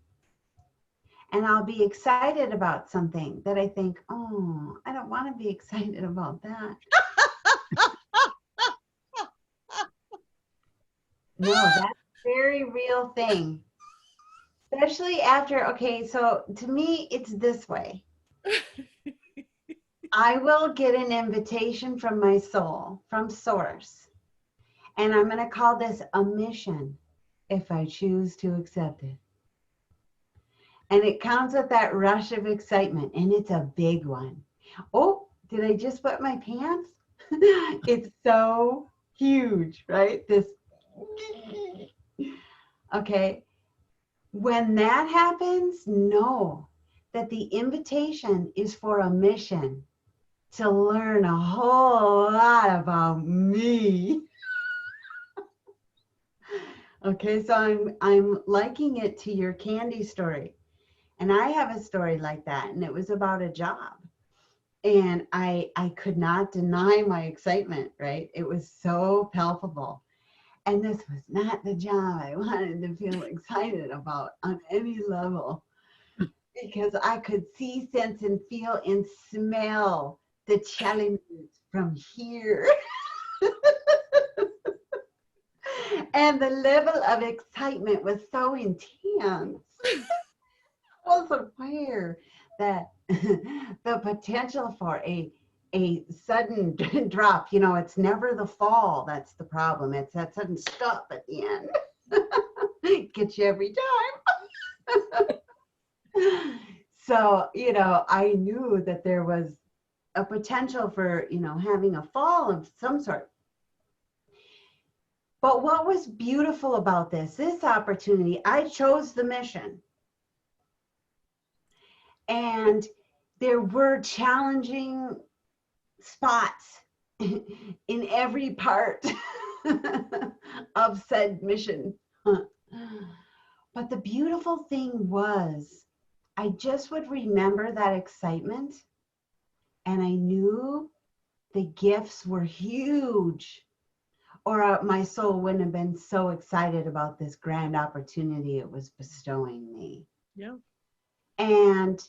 Speaker 2: and I'll be excited about something that I think, oh, I don't want to be excited about that. No, that's a very real thing. Especially after, okay, so to me, it's this way. I will get an invitation from my soul, from source, and I'm going to call this a mission if I choose to accept it. And it comes with that rush of excitement, and it's a big one. Oh, did I just wet my pants? It's so huge, right? This, okay. When that happens, know that the invitation is for a mission to learn a whole lot about me. Okay, so I'm liking it to your candy story. And I have a story like that, and it was about a job. And I could not deny my excitement, right? It was so palpable. And this was not the job I wanted to feel excited about on any level, because I could see, sense, and feel and smell the challenges from here. And the level of excitement was so intense. I was aware that the potential for a sudden drop, you know, it's never the fall that's the problem. It's that sudden stop at the end. Gets you every time. So, you know, I knew that there was a potential for, you know, having a fall of some sort. But what was beautiful about this opportunity, I chose the mission. And there were challenging spots in every part of said mission. But the beautiful thing was, I just would remember that excitement, and I knew the gifts were huge, or my soul wouldn't have been so excited about this grand opportunity it was bestowing me.
Speaker 3: Yeah.
Speaker 2: And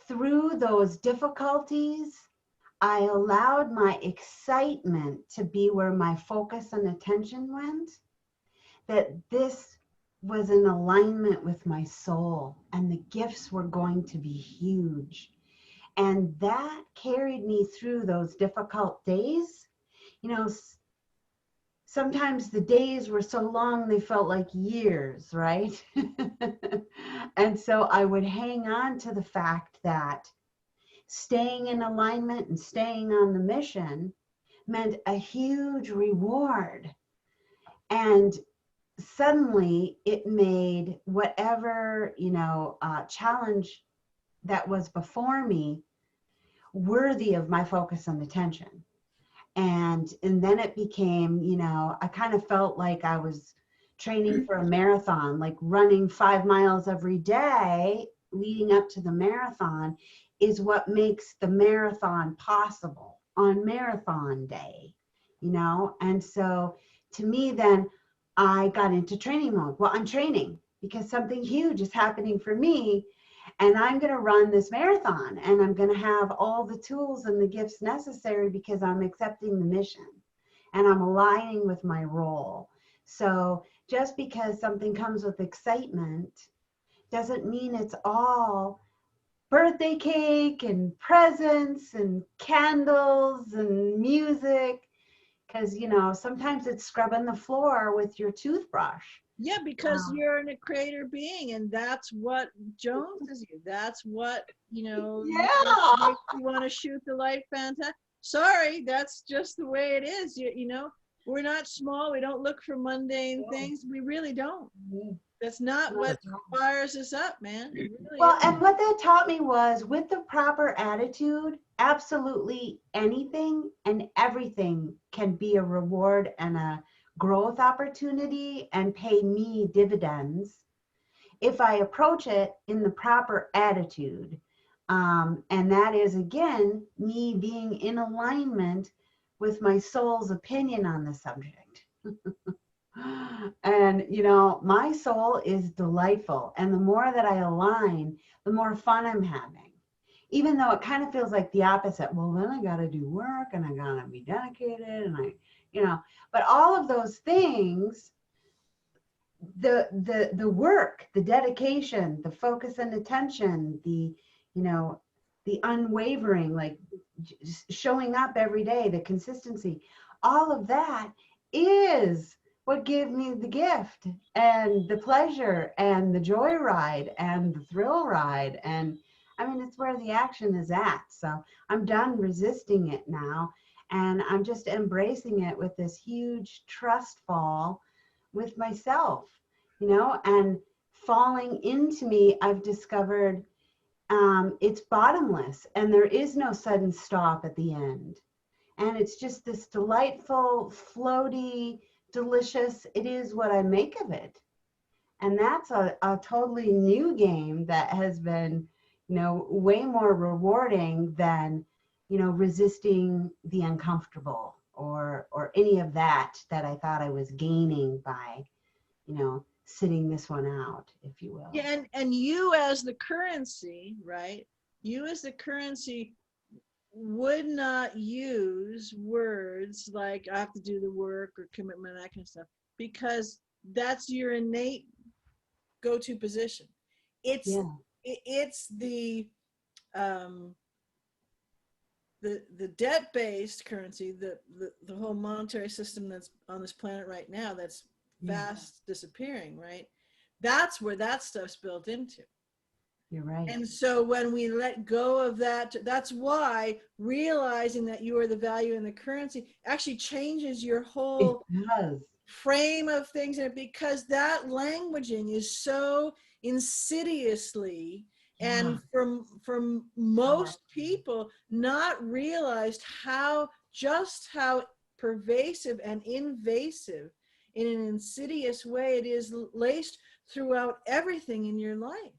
Speaker 2: through those difficulties, I allowed my excitement to be where my focus and attention went, that this was in alignment with my soul and the gifts were going to be huge. And that carried me through those difficult days. You know, sometimes the days were so long they felt like years, right? And so I would hang on to the fact that staying in alignment and staying on the mission meant a huge reward. And suddenly it made whatever, you know, challenge that was before me worthy of my focus and attention. And then it became, you know, I kind of felt like I was training for a marathon, like running 5 miles every day leading up to the marathon is what makes the marathon possible on marathon day, you know? And so to me, then I got into training mode. Well, I'm training because something huge is happening for me, and I'm going to run this marathon, and I'm going to have all the tools and the gifts necessary because I'm accepting the mission and I'm aligning with my role. So just because something comes with excitement doesn't mean it's all birthday cake and presents and candles and music, because, you know, sometimes it's scrubbing the floor with your toothbrush.
Speaker 3: Yeah, because you're a creator being, and that's what joneses you. That's what, you know, makes you want to shoot the light fantastic. Sorry, that's just the way it is. You know, we're not small. We don't look for mundane things. We really don't. That's not what fires us up, man. It really
Speaker 2: well,
Speaker 3: is.
Speaker 2: and what that taught me was, with the proper attitude, absolutely anything and everything can be a reward and a growth opportunity and pay me dividends if I approach it in the proper attitude. And that is, again, me being in alignment with my soul's opinion on the subject. And, you know, my soul is delightful. And the more that I align, the more fun I'm having. Even though it kind of feels like the opposite. Well, then I got to do work and I got to be dedicated and I, you know, but all of those things the work, the dedication, the focus and attention, the, you know, the unwavering, like showing up every day, the consistency, all of that is what gave me the gift and the pleasure and the joy ride and the thrill ride. And I mean, it's where the action is at. So I'm done resisting it now. And I'm just embracing it with this huge trust fall with myself, you know, and falling into me. I've discovered it's bottomless and there is no sudden stop at the end. And it's just this delightful, floaty, delicious, it is what I make of it. And that's a totally new game that has been, you know, way more rewarding than, you know, resisting the uncomfortable or any of that I thought I was gaining by, you know, sitting this one out, if you will.
Speaker 3: Yeah, and you as the currency, right? You as the currency would not use words like I have to do the work or commitment, that kind of stuff, because that's your innate go-to position. It's the debt-based currency, the whole monetary system that's on this planet right now that's fast disappearing, right? That's where that stuff's built into.
Speaker 2: You're right.
Speaker 3: And so when we let go of that, that's why realizing that you are the value in the currency actually changes your whole frame of things. And because that languaging is so insidiously, and from most people not realized how pervasive and invasive in an insidious way it is laced throughout everything in your life.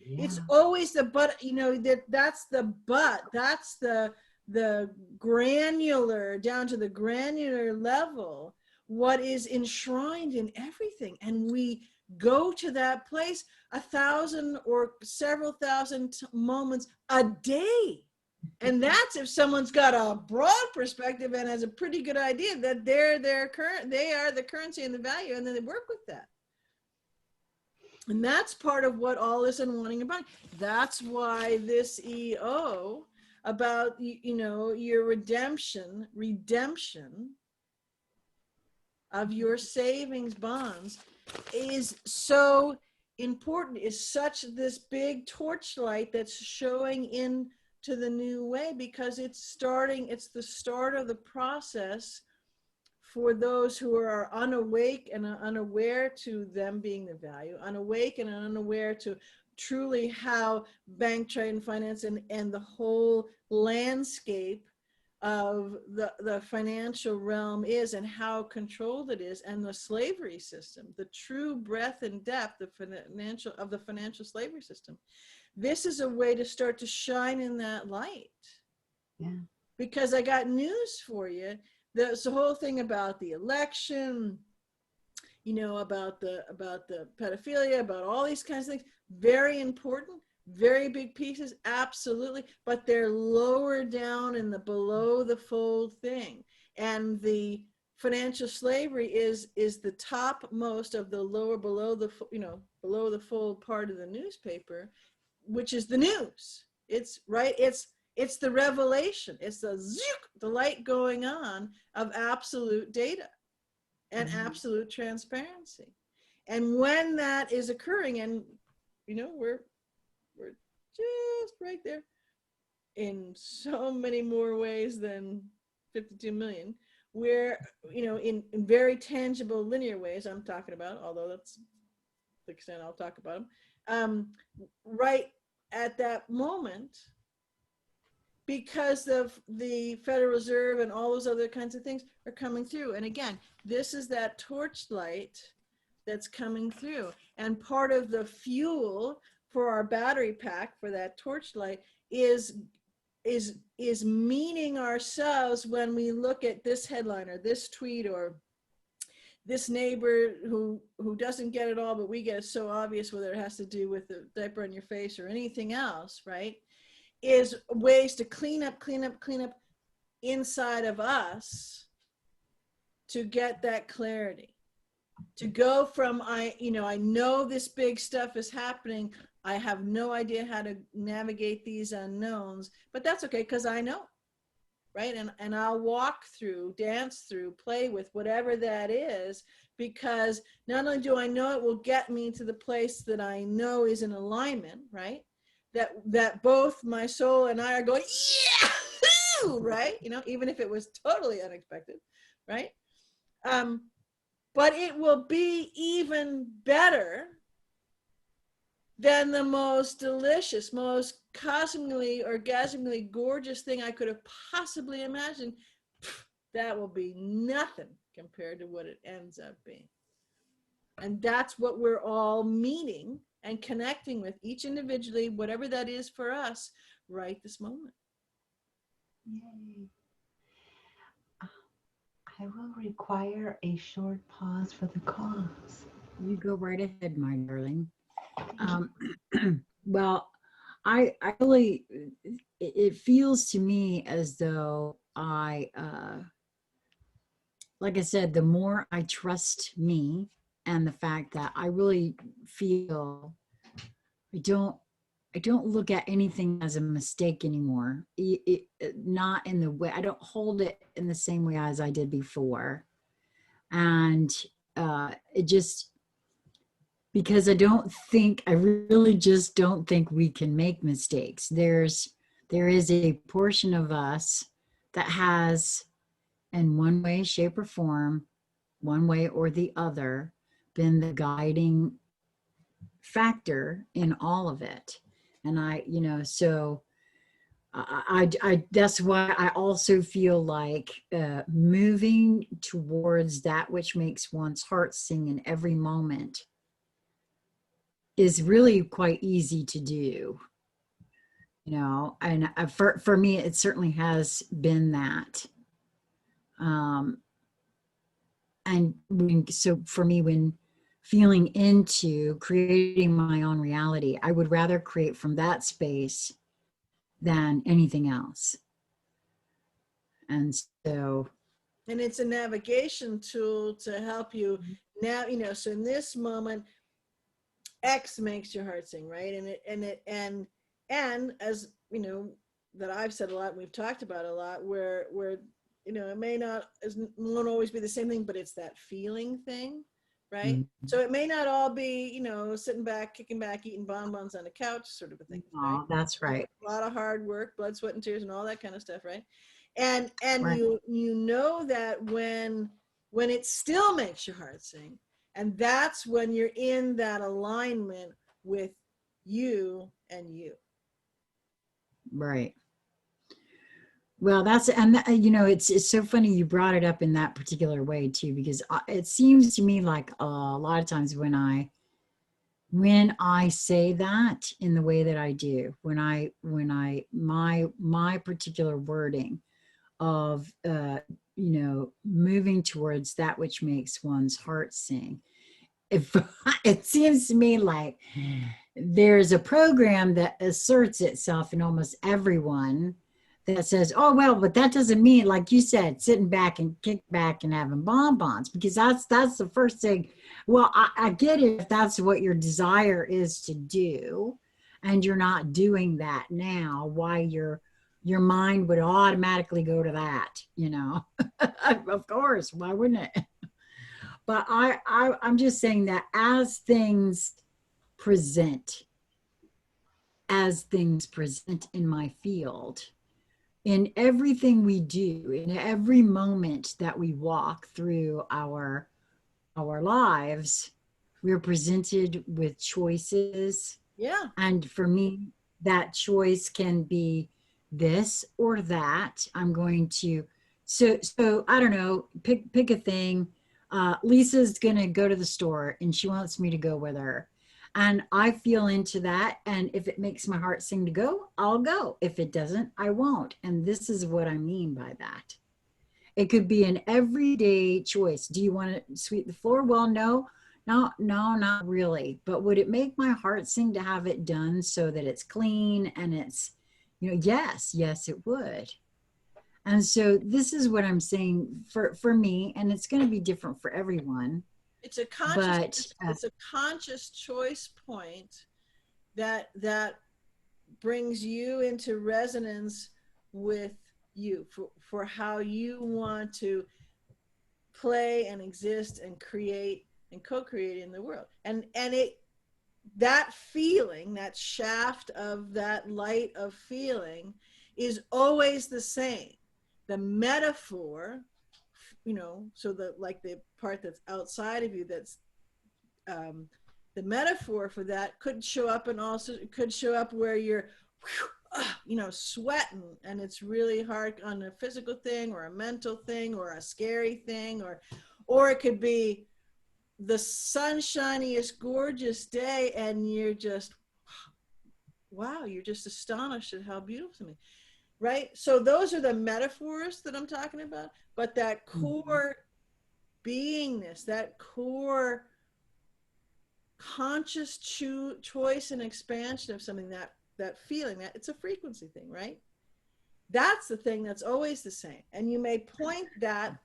Speaker 3: It's always the but, you know, that's the but, that's the granular, down to the granular level, what is enshrined in everything. And we go to that place 1,000 or several thousand moments a day. And that's if someone's got a broad perspective and has a pretty good idea that they are the currency and the value, and then they work with that. And that's part of what all this unwanting about. That's why this EO about, you know, your redemption of your savings bonds is so important, is such this big torchlight that's showing into the new way, because it's the start of the process for those who are unawake and unaware to them being the value, unawake and unaware to truly how bank, trade, and finance and the whole landscape of the financial realm is, and how controlled it is, and the slavery system, the true breadth and depth of the financial slavery system. This is a way to start to shine in that light.
Speaker 2: Yeah.
Speaker 3: Because I got news for you. The whole thing about the election, you know, about the pedophilia, about all these kinds of things, very important, very big pieces, absolutely, but they're lower down in the below the fold thing. And the financial slavery is the topmost of the lower below the fold part of the newspaper, which is the news. It's right. It's the revelation. It's the light going on of absolute data and absolute transparency. And when that is occurring, and you know, we're just right there in so many more ways than 52 million, where, you know, in very tangible linear ways I'm talking about, although that's the extent I'll talk about them, right at that moment, because of the Federal Reserve and all those other kinds of things are coming through. And again, this is that torchlight that's coming through. And part of the fuel for our battery pack for that torchlight is meeting ourselves when we look at this headline or this tweet or this neighbor who doesn't get it all, but we get it so obvious, whether it has to do with the diaper on your face or anything else, right? Is ways to clean up inside of us to get that clarity. To go from, I know this big stuff is happening. I have no idea how to navigate these unknowns, but that's okay because I know, right? And I'll walk through, dance through, play with whatever that is, because not only do I know it will get me to the place that I know is in alignment, right? That both my soul and I are going, yeah, right? Even if it was totally unexpected, right? But it will be even better than the most delicious, most cosmically, orgasmically gorgeous thing I could have possibly imagined. That will be nothing compared to what it ends up being. And that's what we're all meeting and connecting with, each individually, whatever that is for us right this moment.
Speaker 2: Yay. I will require a short pause for the cause.
Speaker 1: You go right ahead, my darling. Well, I really, it feels to me as though like I said, the more I trust me and the fact that I really feel I don't look at anything as a mistake anymore. Not in the way, I don't hold it in the same way as I did before. And it just, because I really just don't think we can make mistakes. There is a portion of us that has, in one way, shape, or form, one way or the other, been the guiding factor in all of it. And so I that's why I also feel like moving towards that which makes one's heart sing in every moment is really quite easy to do, and for me, it certainly has been that. So for me, when feeling into creating my own reality, I would rather create from that space than anything else. And so.
Speaker 3: And it's a navigation tool to help you now, so in this moment, X makes your heart sing, right? And as that I've said a lot, and we've talked about a lot, where it may not, won't always be the same thing, but it's that feeling thing, right? Mm-hmm. So it may not all be, sitting back, kicking back, eating bonbons on the couch sort of a thing.
Speaker 1: Oh, right? That's right.
Speaker 3: A lot of hard work, blood, sweat, and tears, and all that kind of stuff, right? And right. You know that when it still makes your heart sing, and that's when you're in that alignment with you and you.
Speaker 1: Right. Well, it's so funny you brought it up in that particular way too, because it seems to me like a lot of times when I say that in the way that I do, my particular wording of moving towards that which makes one's heart sing, it seems to me like there's a program that asserts itself in almost everyone that says, oh, well, but that doesn't mean, like you said, sitting back and kick back and having bonbons, because that's the first thing. Well, I get it if that's what your desire is to do, and you're not doing that now, why your mind would automatically go to that, Of course, why wouldn't it? But I'm just saying that as things present in my field, in everything we do, in every moment that we walk through our lives, we're presented with choices.
Speaker 3: Yeah.
Speaker 1: And for me, that choice can be this or that. I'm going to, so I don't know, pick a thing. Lisa's going to go to the store and she wants me to go with her. And I feel into that. And if it makes my heart sing to go, I'll go. If it doesn't, I won't. And this is what I mean by that. It could be an everyday choice. Do you want to sweep the floor? Well, no, not really. But would it make my heart sing to have it done so that it's clean and it's, yes, it would. And so this is what I'm saying for me, and it's going to be different for everyone.
Speaker 3: It's a conscious, it's a conscious choice point that brings you into resonance with you for how you want to play and exist and create and co-create in the world. And that feeling, that shaft of that light of feeling is always the same. The metaphor, so the part that's outside of you, that's the metaphor for that could show up, and also it could show up where you're sweating, and it's really hard on a physical thing or a mental thing or a scary thing, or it could be the sunshiniest, gorgeous day, and you're just, wow, you're just astonished at how beautiful to me, right? So those are the metaphors that I'm talking about. But that core beingness, that core conscious choice and expansion of something, that feeling, that it's a frequency thing, right? That's the thing that's always the same. And you may point that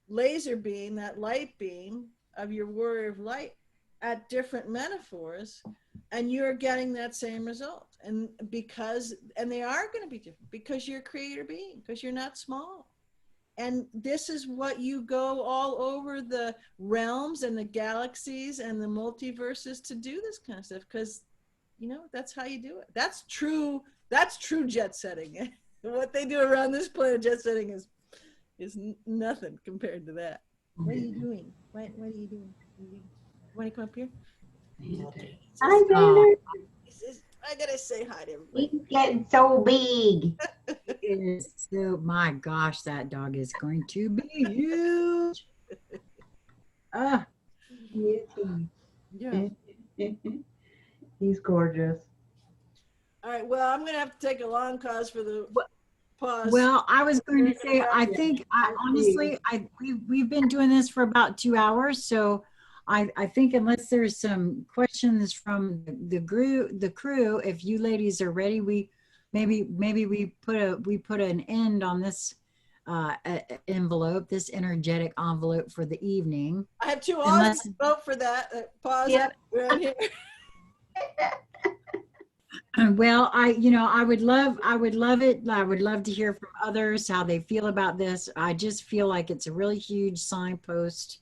Speaker 3: laser beam, that light beam of your warrior of light at different metaphors, and you're getting that same result. And they are going to be different because you're a creator being, because you're not small. And this is what you go all over the realms and the galaxies and the multiverses to do, this kind of stuff, because that's how you do it. That's true jet setting. What they do around this planet, jet setting, is nothing compared to that. What are you doing? What are you doing? You want to come up here?
Speaker 2: Hi, Banner.
Speaker 3: I gotta say hi to everybody.
Speaker 2: He's getting so big.
Speaker 1: So, my gosh, that dog is going to be huge.
Speaker 3: Yeah.
Speaker 2: He's gorgeous.
Speaker 3: All right. Well, I'm gonna have to take a long pause for the pause.
Speaker 1: Well, I was going to say, I think, honestly, we've been doing this for about 2 hours, so I think unless there's some questions from the crew, if you ladies are ready, maybe we put an end on this envelope, this energetic envelope for the evening.
Speaker 3: I have 2 hours to vote for that. Pause. Yep. Right here.
Speaker 1: Well, I would love it. I would love to hear from others how they feel about this. I just feel like it's a really huge signpost.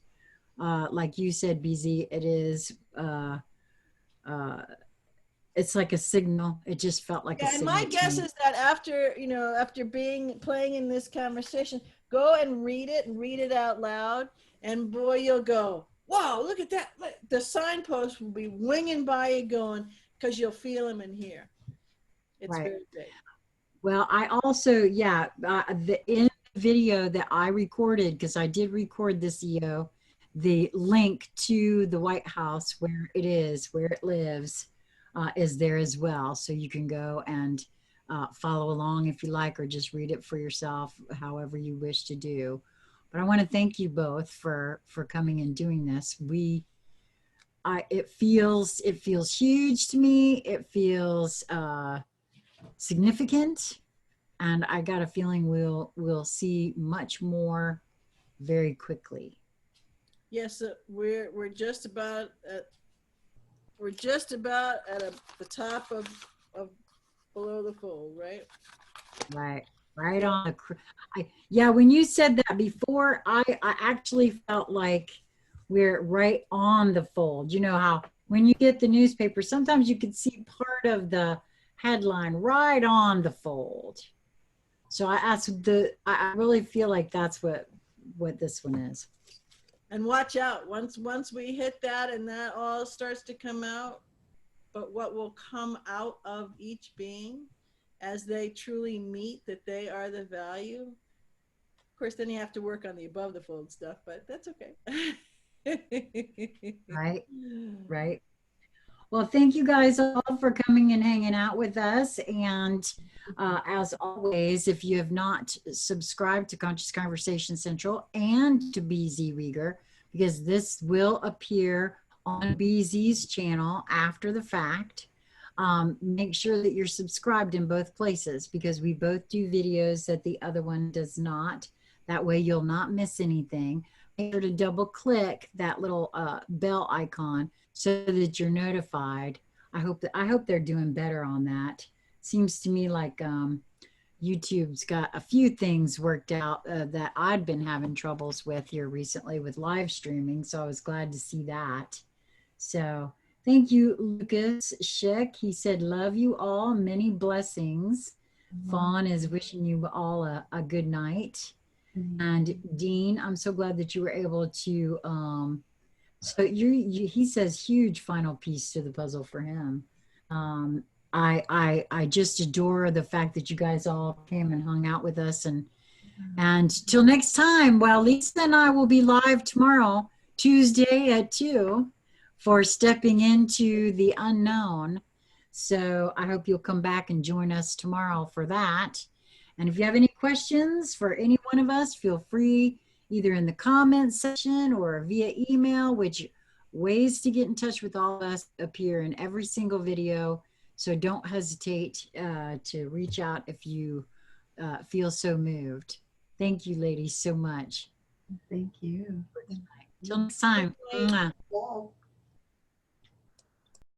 Speaker 1: Like you said, BZ, it is. It's like a signal. It just felt like a signal.
Speaker 3: And my guess is that after playing in this conversation, go and read it out loud, and boy, you'll go, wow, look at that. The signpost will be winging by you going, because you'll feel them in here. It's right. Very big.
Speaker 1: Well, I also, in the video that I recorded, because I did record this EO, the link to the White House where it lives, is there as well. So you can go and follow along if you like, or just read it for yourself, however you wish to do. But I want to thank you both for coming and doing this. It feels huge to me. It feels significant, and I got a feeling we'll see much more very quickly.
Speaker 3: Yes, we're just about at the top of below the fold, right?
Speaker 1: Right on. When you said that before, I actually felt like we're right on the fold. You know how when you get the newspaper, sometimes you can see part of the headline right on the fold. So I really feel like that's what this one is.
Speaker 3: And watch out, once we hit that and that all starts to come out, but what will come out of each being as they truly meet that they are the value. Of course, then you have to work on the above the fold stuff, but that's okay.
Speaker 1: Right. Well, thank you guys all for coming and hanging out with us. And as always, if you have not subscribed to Conscious Conversation Central and to BZ Rieger, because this will appear on BZ's channel after the fact, make sure that you're subscribed in both places, because we both do videos that the other one does not. That way you'll not miss anything. make sure to double click that little bell icon so that you're notified. I hope they're doing better on that. Seems to me like YouTube's got a few things worked out that I'd been having troubles with here recently with live streaming. So I was glad to see that. So thank you, Lucas Schick. He said, love you all. Many blessings. Fawn is wishing you all a good night. And Dean, I'm so glad that you were able to, so he says huge final piece to the puzzle for him. I just adore the fact that you guys all came and hung out with us, and till next time. Well, Lisa and I will be live tomorrow, Tuesday at 2, for Stepping Into the Unknown. So I hope you'll come back and join us tomorrow for that. And if you have any questions for any one of us, feel free either in the comments section or via email, which ways to get in touch with all of us appear in every single video. So don't hesitate to reach out if you feel so moved. Thank you, ladies, so much.
Speaker 2: Thank you.
Speaker 1: Till next time. Mwah.